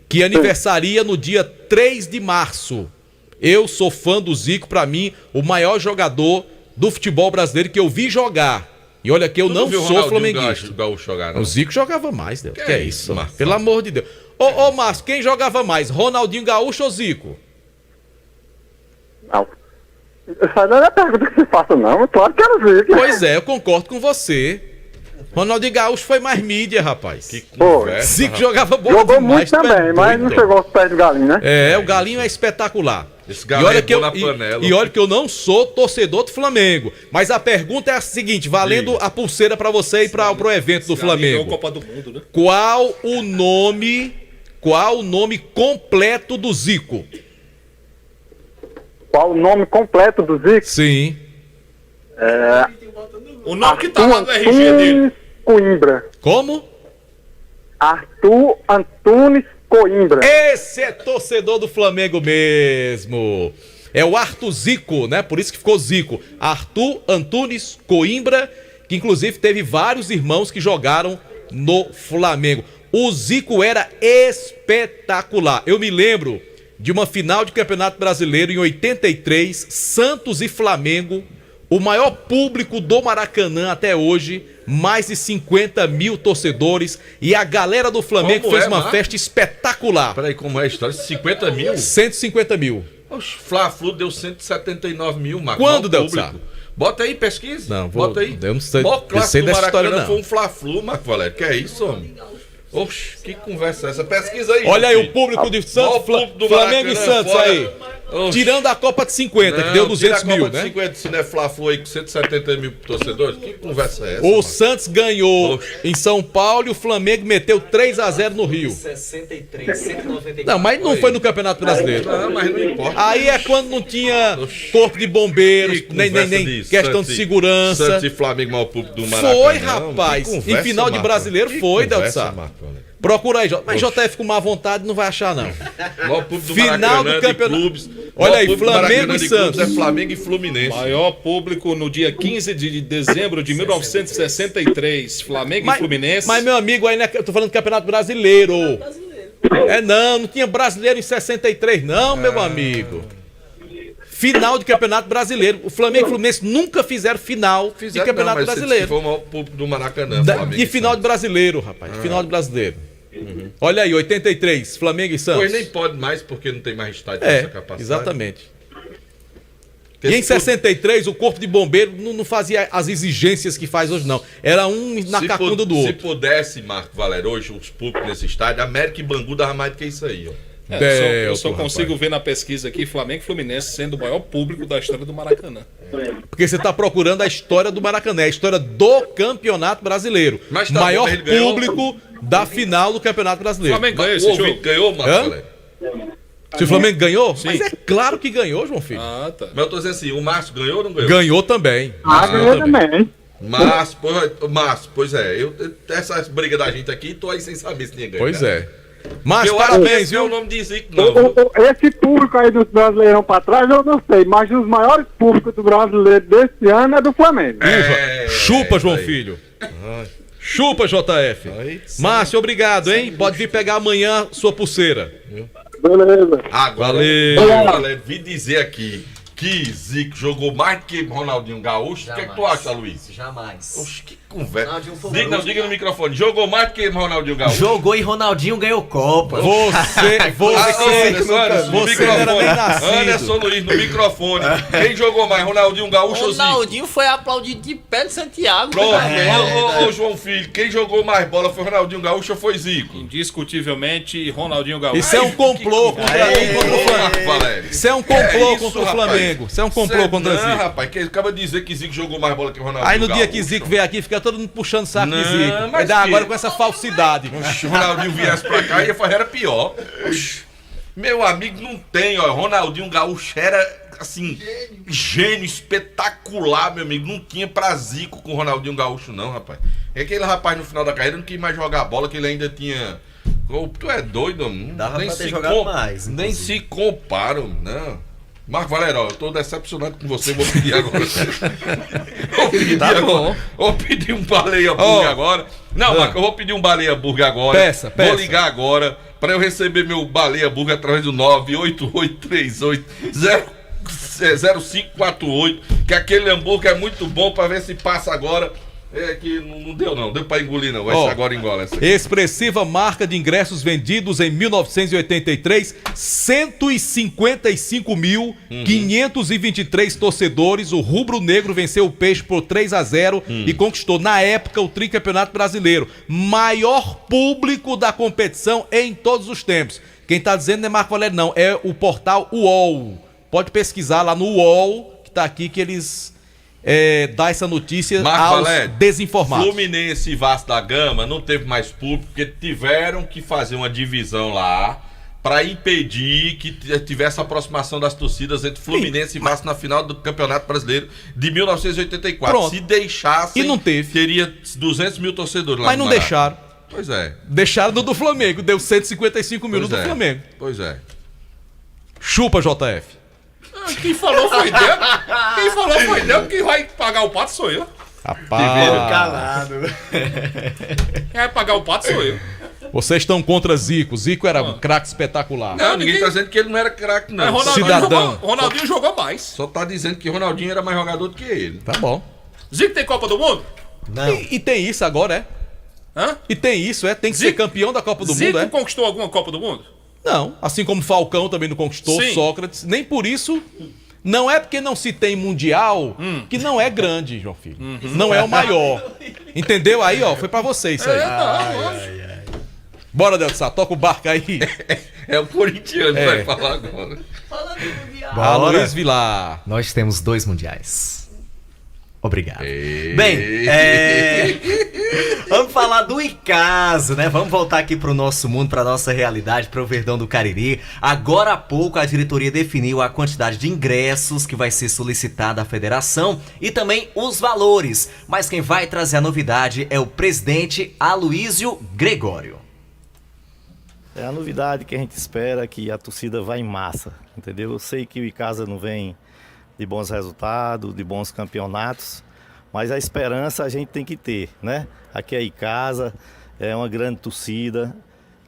[SPEAKER 3] que aniversaria no dia 3 de março. Eu sou fã do Zico, pra mim, o maior jogador do futebol brasileiro que eu vi jogar. E olha que eu não sou flamenguista. O Zico jogava mais, Deus. Que é isso, Márcio? Pelo amor de Deus. Ô, Márcio, quem jogava mais, Ronaldinho Gaúcho ou Zico?
[SPEAKER 21] Não. Essa não é a pergunta que você faça, não. Claro que era o Zico.
[SPEAKER 3] Pois é, eu concordo com você. Ronaldinho Gaúcho foi mais mídia, rapaz.
[SPEAKER 14] Que
[SPEAKER 21] conversa,
[SPEAKER 3] Zico jogava bola
[SPEAKER 21] Jogou
[SPEAKER 3] demais,
[SPEAKER 21] muito
[SPEAKER 3] tu é
[SPEAKER 21] também, mas não
[SPEAKER 3] doido.
[SPEAKER 21] chegou aos pés do Galinho, né?
[SPEAKER 3] É, o Galinho é espetacular.
[SPEAKER 14] Esse Galinho é bom na
[SPEAKER 3] e
[SPEAKER 14] panela.
[SPEAKER 3] olha que eu não sou torcedor do Flamengo. Mas a pergunta é a seguinte, valendo a pulseira pra você e pro evento do Flamengo.
[SPEAKER 16] Copa do Mundo, né?
[SPEAKER 3] Qual o nome completo do Zico?
[SPEAKER 21] Qual o nome completo do Zico?
[SPEAKER 3] Sim.
[SPEAKER 16] O nome que tá lá no RG dele.
[SPEAKER 21] Coimbra.
[SPEAKER 3] Como?
[SPEAKER 21] Arthur Antunes Coimbra.
[SPEAKER 3] Esse é torcedor do Flamengo mesmo. É o Arthur Zico, né? Por isso que ficou Zico. Arthur Antunes Coimbra, que inclusive teve vários irmãos que jogaram no Flamengo. O Zico era espetacular. Eu me lembro de uma final de Campeonato Brasileiro em 83, Santos e Flamengo. O maior público do Maracanã até hoje, mais de 50 mil torcedores. E a galera do Flamengo fez uma festa espetacular.
[SPEAKER 14] Peraí, como é a história? 50 mil?
[SPEAKER 3] 150 mil.
[SPEAKER 14] O Fla-Flu deu 179 mil, Marco.
[SPEAKER 3] Quando deu,
[SPEAKER 14] público. Bota aí, pesquisa.
[SPEAKER 3] Não, vou,
[SPEAKER 14] bota aí.
[SPEAKER 3] eu não sei,
[SPEAKER 14] Maior
[SPEAKER 3] eu
[SPEAKER 14] clássico
[SPEAKER 3] sei
[SPEAKER 14] do
[SPEAKER 3] dessa história,
[SPEAKER 14] Maracanã
[SPEAKER 3] não.
[SPEAKER 14] foi um Fla-Flu, Marco Valério. Que é isso, homem? Oxe, que conversa é essa? Pesquisa aí.
[SPEAKER 3] Olha aí
[SPEAKER 14] filho.
[SPEAKER 3] o público de Santos,
[SPEAKER 14] Maior público do
[SPEAKER 3] Flamengo e
[SPEAKER 14] Maracanã,
[SPEAKER 3] Santos
[SPEAKER 14] fora.
[SPEAKER 3] aí.
[SPEAKER 14] Oxe.
[SPEAKER 3] Tirando a Copa de 50, que deu 200
[SPEAKER 14] tira a
[SPEAKER 3] mil,
[SPEAKER 14] Copa de
[SPEAKER 3] né?
[SPEAKER 14] 50, se não é Fla-Flu aí com 170 mil torcedores. Que conversa é essa?
[SPEAKER 3] O
[SPEAKER 14] mano?
[SPEAKER 3] Santos ganhou em São Paulo e o Flamengo meteu 3-0 no Rio.
[SPEAKER 12] 63, 194.
[SPEAKER 3] Não, mas não foi no Campeonato Brasileiro.
[SPEAKER 14] Não, mas não importa.
[SPEAKER 3] Aí é quando não tinha corpo de bombeiros, nem questão
[SPEAKER 14] Santos
[SPEAKER 3] de segurança.
[SPEAKER 14] Santos e Flamengo, maior público do Maracanã.
[SPEAKER 3] Foi, rapaz.
[SPEAKER 14] Que
[SPEAKER 3] Em
[SPEAKER 14] conversa,
[SPEAKER 3] final de
[SPEAKER 14] Marco.
[SPEAKER 3] brasileiro
[SPEAKER 14] Que
[SPEAKER 3] foi,
[SPEAKER 14] conversa,
[SPEAKER 3] Delsa.
[SPEAKER 14] Marco Valério.
[SPEAKER 3] Procura aí, mas JF com má vontade não vai achar, não.
[SPEAKER 14] Maior público do
[SPEAKER 3] Final
[SPEAKER 14] Maracanã,
[SPEAKER 3] do
[SPEAKER 14] de
[SPEAKER 3] campeonato.
[SPEAKER 14] clubes.
[SPEAKER 3] Olha
[SPEAKER 14] Maior
[SPEAKER 3] aí,
[SPEAKER 14] público do
[SPEAKER 3] Flamengo
[SPEAKER 14] Maracanã
[SPEAKER 3] e
[SPEAKER 14] de clubes
[SPEAKER 3] Santos.
[SPEAKER 14] É Flamengo e Fluminense.
[SPEAKER 16] Maior público no dia 15 de dezembro de 1963. Flamengo e Fluminense.
[SPEAKER 3] Mas, meu amigo, aí eu tô falando do Campeonato Brasileiro. Não tinha brasileiro em 63, não, meu amigo. Final de Campeonato Brasileiro. O Flamengo e o Fluminense nunca fizeram final de Campeonato
[SPEAKER 14] mas
[SPEAKER 3] Brasileiro.
[SPEAKER 14] Foi o maior público do Maracanã. Flamengo
[SPEAKER 3] De
[SPEAKER 14] e
[SPEAKER 3] final de brasileiro, rapaz. Final de brasileiro. Olha aí, 83, Flamengo e Santos.
[SPEAKER 14] Pois nem pode mais porque não tem mais estádio com essa capacidade.
[SPEAKER 3] Exatamente. E em 63, o Corpo de Bombeiro não fazia as exigências que faz hoje, não. Era um na cacunda do
[SPEAKER 14] Se
[SPEAKER 3] outro.
[SPEAKER 14] pudesse, Marco Valério, hoje os públicos nesse estádio, América e Bangu dava mais do que isso aí, ó.
[SPEAKER 16] Eu só consigo ver na pesquisa aqui Flamengo e Fluminense sendo o maior público da história do Maracanã.
[SPEAKER 3] Porque você está procurando a história do Maracanã, a história do Campeonato Brasileiro.
[SPEAKER 14] Mas tá
[SPEAKER 3] maior
[SPEAKER 14] bom, ele ganhou.
[SPEAKER 3] público da final do Campeonato Brasileiro.
[SPEAKER 16] Flamengo ganhou
[SPEAKER 14] O
[SPEAKER 16] esse
[SPEAKER 14] ouvinte
[SPEAKER 16] jogo?
[SPEAKER 14] ganhou, Marco
[SPEAKER 3] Hã?
[SPEAKER 14] Valério?
[SPEAKER 3] Se o Flamengo ganhou?
[SPEAKER 16] Sim.
[SPEAKER 3] Mas é claro que ganhou, João Filho.
[SPEAKER 16] Ah, tá.
[SPEAKER 14] Mas eu tô dizendo assim, o Márcio ganhou ou não ganhou?
[SPEAKER 3] Ganhou também.
[SPEAKER 21] Ganhou também.
[SPEAKER 14] Márcio, pois é, essa briga da gente aqui, tô aí sem saber se tinha ganho.
[SPEAKER 3] Pois
[SPEAKER 14] né?
[SPEAKER 3] é. Mas
[SPEAKER 14] Eu acho que
[SPEAKER 3] parabéns,
[SPEAKER 14] esse é
[SPEAKER 3] viu?
[SPEAKER 14] o nome de Zico, não.
[SPEAKER 21] Esse público aí do Brasileirão pra trás, eu não sei, mas os maiores públicos do brasileiro desse ano é do Flamengo.
[SPEAKER 3] Chupa, João
[SPEAKER 14] aí.
[SPEAKER 3] Filho. Chupa, JF. Márcio, obrigado, hein? Pode vir pegar amanhã sua pulseira.
[SPEAKER 21] Beleza.
[SPEAKER 14] Agora,
[SPEAKER 3] Valeu.
[SPEAKER 14] Valério, vi dizer aqui que Zico jogou mais do que Ronaldinho Gaúcho. O que é que tu acha, Luiz?
[SPEAKER 12] Jamais.
[SPEAKER 14] Oxe, que conversa.
[SPEAKER 12] Ronaldinho foi
[SPEAKER 14] Diga, não, diga no microfone. Jogou mais do que Ronaldinho Gaúcho?
[SPEAKER 12] Jogou e Ronaldinho ganhou Copa.
[SPEAKER 3] Você
[SPEAKER 14] no microfone.
[SPEAKER 3] nascido.
[SPEAKER 14] Anderson Luiz, no microfone. Quem jogou mais, Ronaldinho Gaúcho ou Zico?
[SPEAKER 17] Ronaldinho foi aplaudido de pé de Santiago.
[SPEAKER 14] Pronto, ô João Filho, quem jogou mais bola foi Ronaldinho Gaúcho ou foi Zico?
[SPEAKER 16] Indiscutivelmente, Ronaldinho Gaúcho.
[SPEAKER 3] Isso é um complô contra o Flamengo.
[SPEAKER 14] Valério.
[SPEAKER 3] Isso é um complô contra o
[SPEAKER 14] rapaz?
[SPEAKER 3] Flamengo. Isso é um complô contra o
[SPEAKER 14] Não,
[SPEAKER 3] Zico.
[SPEAKER 14] rapaz, que acaba de dizer que Zico jogou mais bola que o Ronaldinho
[SPEAKER 3] Aí no dia
[SPEAKER 14] Gaúcho.
[SPEAKER 3] que Zico veio aqui, fica todo mundo puxando saco de
[SPEAKER 14] Não,
[SPEAKER 3] Zico.
[SPEAKER 14] mas
[SPEAKER 3] Vai dar
[SPEAKER 14] que-
[SPEAKER 3] agora com essa falsidade.
[SPEAKER 14] Se o Ronaldinho viesse pra cá, ia fazer era pior. Meu amigo, não tem, ó. Ronaldinho Gaúcho era, assim, gênio espetacular, meu amigo. Não tinha pra Zico com o Ronaldinho Gaúcho, não, rapaz. É aquele rapaz no final da carreira não quis mais jogar bola, que ele ainda tinha. Ô, tu é doido, não?
[SPEAKER 12] Dava
[SPEAKER 14] nem
[SPEAKER 12] pra ter
[SPEAKER 14] se
[SPEAKER 12] jogado mais,
[SPEAKER 14] Nem
[SPEAKER 12] inclusive.
[SPEAKER 14] se comparam, não. Marco Valério, ó, eu tô decepcionado com você, vou pedir agora. Vou pedir
[SPEAKER 3] Tá
[SPEAKER 14] agora.
[SPEAKER 3] bom.
[SPEAKER 14] Vou pedir um baleia burger agora. Não, Marco, eu vou pedir um baleia burger agora.
[SPEAKER 3] Peça.
[SPEAKER 14] Vou ligar agora pra eu receber meu baleia burger através do 988380548, que aquele hambúrguer é muito bom pra ver se passa agora É que não deu não, deu pra engolir não, vai ser agora engola essa aqui.
[SPEAKER 3] Expressiva marca de ingressos vendidos em 1983, 155.523 torcedores, o rubro-negro venceu o Peixe por 3-0 e conquistou na época o tricampeonato brasileiro, maior público da competição em todos os tempos. Quem tá dizendo não é Marco Valério não, é o portal UOL, pode pesquisar lá no UOL, que tá aqui que eles... dá essa notícia aos desinformados.
[SPEAKER 14] Fluminense e Vasco da Gama não teve mais público porque tiveram que fazer uma divisão lá para impedir que tivesse aproximação das torcidas entre Fluminense e Vasco na final do Campeonato Brasileiro de 1984.
[SPEAKER 3] Pronto.
[SPEAKER 14] Se deixassem,
[SPEAKER 3] e não teve.
[SPEAKER 14] Teria 200 mil torcedores lá.
[SPEAKER 3] Mas não deixaram.
[SPEAKER 14] Pois é.
[SPEAKER 3] Deixaram do Flamengo, deu 155 mil do Flamengo.
[SPEAKER 14] Pois é.
[SPEAKER 3] Chupa, JF.
[SPEAKER 16] Quem falou foi Deus. Quem falou foi Deus. Quem vai pagar o pato sou eu.
[SPEAKER 3] Rapaz.
[SPEAKER 12] Calado.
[SPEAKER 16] Quem vai pagar o pato sou eu.
[SPEAKER 3] Vocês estão contra Zico. Zico era um craque espetacular.
[SPEAKER 14] Não, ninguém tá dizendo que ele não era craque, não.
[SPEAKER 3] Cidadão.
[SPEAKER 16] Ronaldinho jogou mais.
[SPEAKER 14] Só tá dizendo que Ronaldinho era mais jogador do que ele.
[SPEAKER 3] Tá bom.
[SPEAKER 16] Zico tem Copa do Mundo?
[SPEAKER 12] Não.
[SPEAKER 3] E tem isso agora, é?
[SPEAKER 16] Hã?
[SPEAKER 3] E tem isso, é? Tem que ser campeão da Copa do
[SPEAKER 16] Zico
[SPEAKER 3] Mundo, é?
[SPEAKER 16] conquistou alguma Copa do Mundo?
[SPEAKER 3] Não. Assim como Falcão também não conquistou,
[SPEAKER 16] Sim.
[SPEAKER 3] Sócrates. Nem por isso... Não é porque não se tem mundial que não é grande, João Filho. Não é o maior. Entendeu? Aí, ó, foi pra vocês isso aí. Bora, Delcio Sá, toca o barco aí.
[SPEAKER 14] É o corintiano que vai falar agora.
[SPEAKER 3] Luiz Vilar.
[SPEAKER 12] Nós temos 2 mundiais. Obrigado.
[SPEAKER 14] Bem,
[SPEAKER 12] vamos falar do Icasa, né? Vamos voltar aqui pro nosso mundo, pra nossa realidade, pro Verdão do Cariri. Agora há pouco a diretoria definiu a quantidade de ingressos que vai ser solicitada à federação e também os valores. Mas quem vai trazer a novidade é o presidente Aloísio Gregório.
[SPEAKER 18] É a novidade que a gente espera, que a torcida vá em massa, entendeu? Eu sei que o Icasa não vem de bons resultados, de bons campeonatos, mas a esperança a gente tem que ter, né? Aqui é Icasa, é uma grande torcida,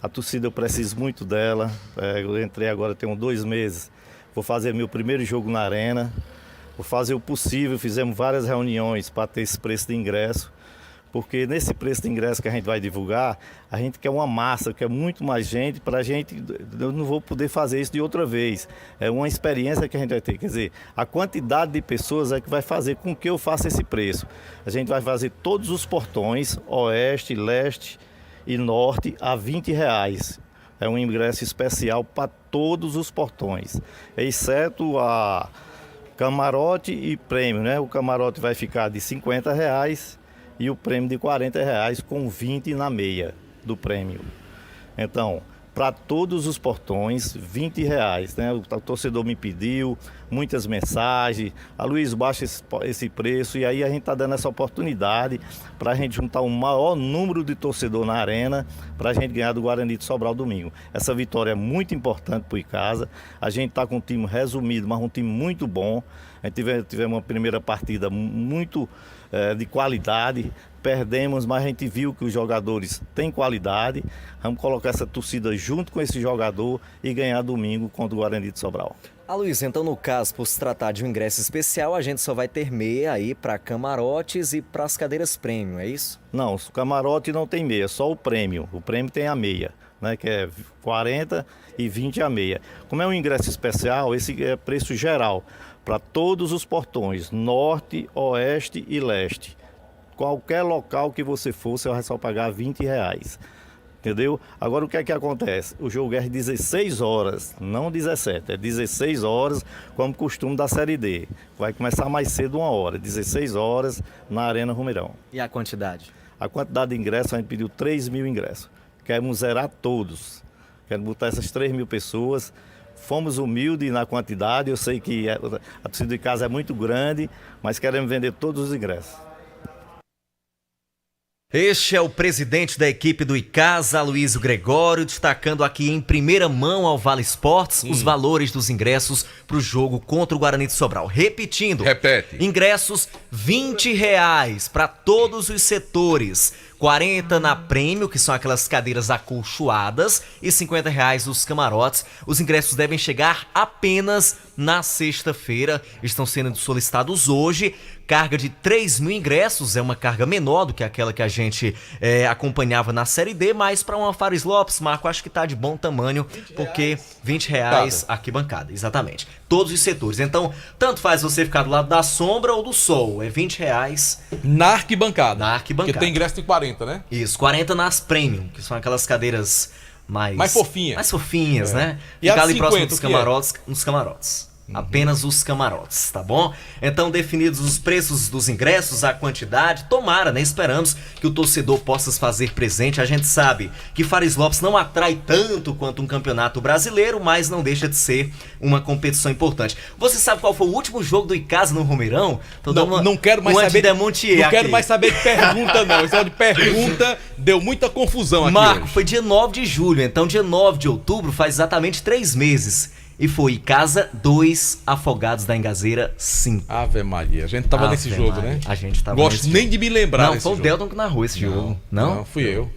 [SPEAKER 18] a torcida eu preciso muito dela, eu entrei agora, tenho 2 meses, vou fazer meu primeiro jogo na arena, vou fazer o possível, fizemos várias reuniões para ter esse preço de ingresso, porque nesse preço de ingresso que a gente vai divulgar, a gente quer uma massa, quer muito mais gente, para a gente, eu não vou poder fazer isso de outra vez. É uma experiência que a gente vai ter, quer dizer, a quantidade de pessoas é que vai fazer com que eu faça esse preço. A gente vai fazer todos os portões, oeste, leste e norte, a R$20. É um ingresso especial para todos os portões, exceto a camarote e prêmio, né? O camarote vai ficar de R$50, e o prêmio de R$40 com 20 na meia do prêmio. Então, para todos os portões, R$20, né? O torcedor me pediu, muitas mensagens, a Luiz baixa esse preço, e aí a gente está dando essa oportunidade para a gente juntar um maior número de torcedor na arena, para a gente ganhar do Guarani de Sobral domingo. Essa vitória é muito importante para o Icasa, a gente está com um time resumido, mas um time muito bom. A gente tivemos uma primeira partida muito de qualidade, perdemos, mas a gente viu que os jogadores têm qualidade. Vamos colocar essa torcida junto com esse jogador e ganhar domingo contra o Guarani de Sobral.
[SPEAKER 12] Luiz, então no caso, por se tratar de um ingresso especial, a gente só vai ter meia aí para camarotes e para as cadeiras prêmio, é isso?
[SPEAKER 18] Não, o camarote não tem meia, só o prêmio. O prêmio tem a meia, né, que é 40 e 20 a meia. Como é um ingresso especial, esse é preço geral para todos os portões, norte, oeste e leste. Qualquer local que você for, você vai só pagar R$20. Entendeu? Agora o que é que acontece? O jogo é às 16 horas, não 17, é 16 horas, como costume da Série D. Vai começar mais cedo 1 hora, 16 horas na Arena Rumeirão.
[SPEAKER 12] E a quantidade?
[SPEAKER 18] A quantidade de ingressos, a gente pediu 3.000 ingressos. Queremos zerar todos. Queremos botar essas 3.000 pessoas. Fomos humildes na quantidade, eu sei que a torcida de casa é muito grande, mas queremos vender todos os ingressos.
[SPEAKER 12] Este é o presidente da equipe do Icasa, Aloísio Gregório, destacando aqui em primeira mão ao Vale Esportes os valores dos ingressos para o jogo contra o Guarani de Sobral. Repetindo,
[SPEAKER 14] repete.
[SPEAKER 12] Ingressos R$20 para todos os setores, 40 na Prêmio, que são aquelas cadeiras acolchoadas, e R$50 os camarotes. Os ingressos devem chegar apenas na sexta-feira. Estão sendo solicitados hoje. Carga de 3.000 ingressos, é uma carga menor do que aquela que a gente acompanhava na Série D, mas para uma Fares Lopes, Marco, acho que tá de bom tamanho, porque R$20 arquibancada, exatamente. Todos os setores. Então, tanto faz você ficar do lado da sombra ou do sol, é R$20
[SPEAKER 3] na arquibancada.
[SPEAKER 12] Na arquibancada.
[SPEAKER 3] Porque tem ingresso de 40, né?
[SPEAKER 12] Isso, 40 nas Premium, que são aquelas cadeiras mais
[SPEAKER 3] fofinhas.
[SPEAKER 12] Mais fofinhas, né?
[SPEAKER 3] E
[SPEAKER 12] ficar
[SPEAKER 3] a
[SPEAKER 12] ali
[SPEAKER 3] 50,
[SPEAKER 12] próximo dos camarotes, nos camarotes. Apenas os camarotes, tá bom? Então, definidos os preços dos ingressos, a quantidade, tomara, né? Esperamos que o torcedor possa se fazer presente. A gente sabe que Fares Lopes não atrai tanto quanto um campeonato brasileiro, mas não deixa de ser uma competição importante. Você sabe qual foi o último jogo do Icasa no Romeirão?
[SPEAKER 3] Não quero mais saber. Não quero mais saber de pergunta, não. Esse de pergunta deu muita confusão aqui.
[SPEAKER 12] Marco,
[SPEAKER 3] hoje.
[SPEAKER 12] foi dia 9 de julho, então dia 9 de outubro faz exatamente 3 meses. E foi Icasa 2, Afogados da Engazeira 5.
[SPEAKER 3] Ave Maria, a gente tava nesse jogo, né?
[SPEAKER 12] A gente tava
[SPEAKER 3] Gosto nem de me lembrar
[SPEAKER 12] desse jogo. Não, foi o Delton que narrou esse jogo. Não,
[SPEAKER 3] fui eu.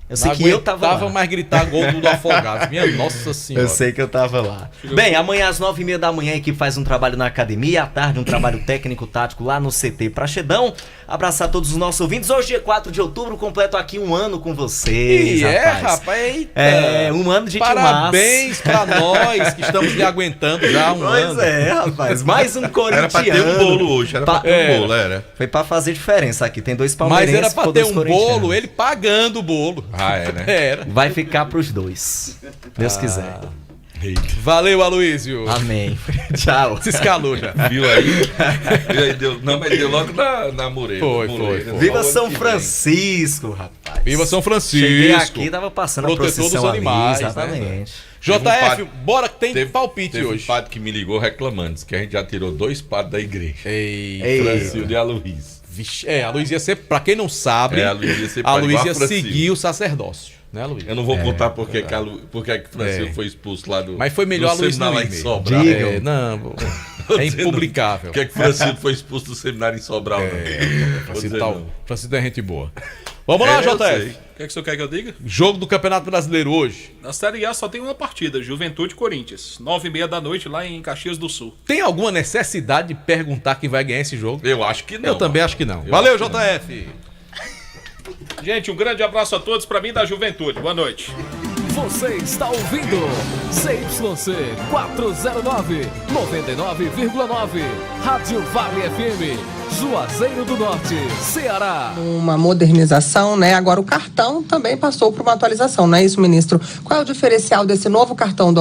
[SPEAKER 12] Eu sei que eu tava lá.
[SPEAKER 3] Mais gritar gol do Afogados. Minha Nossa Senhora.
[SPEAKER 12] Eu sei que eu tava lá. Bem, amanhã às 9h30 da manhã a equipe faz um trabalho na academia, à tarde um trabalho técnico-tático lá no CT Praxedão. Abraçar todos os nossos ouvintes. Hoje, dia 4 de outubro, completo aqui um ano com vocês,
[SPEAKER 3] rapaz. Eita.
[SPEAKER 12] Um ano de
[SPEAKER 3] Parabéns pra nós que estamos lhe aguentando já um ano.
[SPEAKER 12] Pois é, rapaz. Mais um corintiano.
[SPEAKER 14] Era pra ter um bolo hoje, era pra ter um bolo, era.
[SPEAKER 12] Foi pra fazer diferença aqui. Tem 2 palmeirenses.
[SPEAKER 3] Mas era pra ter um bolo, ele pagando o bolo.
[SPEAKER 14] Né?
[SPEAKER 3] Era.
[SPEAKER 12] Vai ficar pros 2. Deus quiser.
[SPEAKER 3] Valeu, Aloysio.
[SPEAKER 12] Amém. Tchau.
[SPEAKER 3] Se escalou já.
[SPEAKER 14] Viu aí? Mas deu logo na Moreira.
[SPEAKER 3] Foi.
[SPEAKER 12] Viva São Francisco, rapaz.
[SPEAKER 3] Viva São Francisco.
[SPEAKER 12] Cheguei aqui, tava passando
[SPEAKER 3] protetor
[SPEAKER 12] a procissão
[SPEAKER 3] dos animais,
[SPEAKER 12] ali, exatamente.
[SPEAKER 3] Né? JF, bora que tem palpite
[SPEAKER 14] teve
[SPEAKER 3] hoje.
[SPEAKER 14] Teve um padre que me ligou reclamando, disse que a gente já tirou 2 padres da igreja. Francildo e Aloysio.
[SPEAKER 3] Vixe, a Luísa ia ser, pra quem não sabe, a Luísa ia seguir o sacerdócio, né, Luísa?
[SPEAKER 14] Eu não vou contar porque que Francisco foi expulso lá do.
[SPEAKER 3] Mas foi melhor a Luísa não ir mesmo. Não, é impublicável.
[SPEAKER 14] Porque que Francisco foi expulso do seminário em Sobral?
[SPEAKER 3] Francisco é gente boa. Vamos lá, JF.
[SPEAKER 16] O que é que o senhor quer que eu diga?
[SPEAKER 3] Jogo do Campeonato Brasileiro hoje.
[SPEAKER 16] Na Série A só tem uma partida, Juventude e Corinthians. 9h30 da noite lá em Caxias do Sul.
[SPEAKER 3] Tem alguma necessidade de perguntar quem vai ganhar esse jogo?
[SPEAKER 14] Eu acho que não.
[SPEAKER 3] Eu também acho que não. Valeu, JF.
[SPEAKER 16] Gente, um grande abraço a todos, pra mim da Juventude. Boa noite.
[SPEAKER 1] Você está ouvindo ZYC 409, 99,9. Rádio Vale FM, Juazeiro do Norte, Ceará.
[SPEAKER 22] Uma modernização, né? Agora o cartão também passou por uma atualização, não é isso, ministro? Qual é o diferencial desse novo cartão do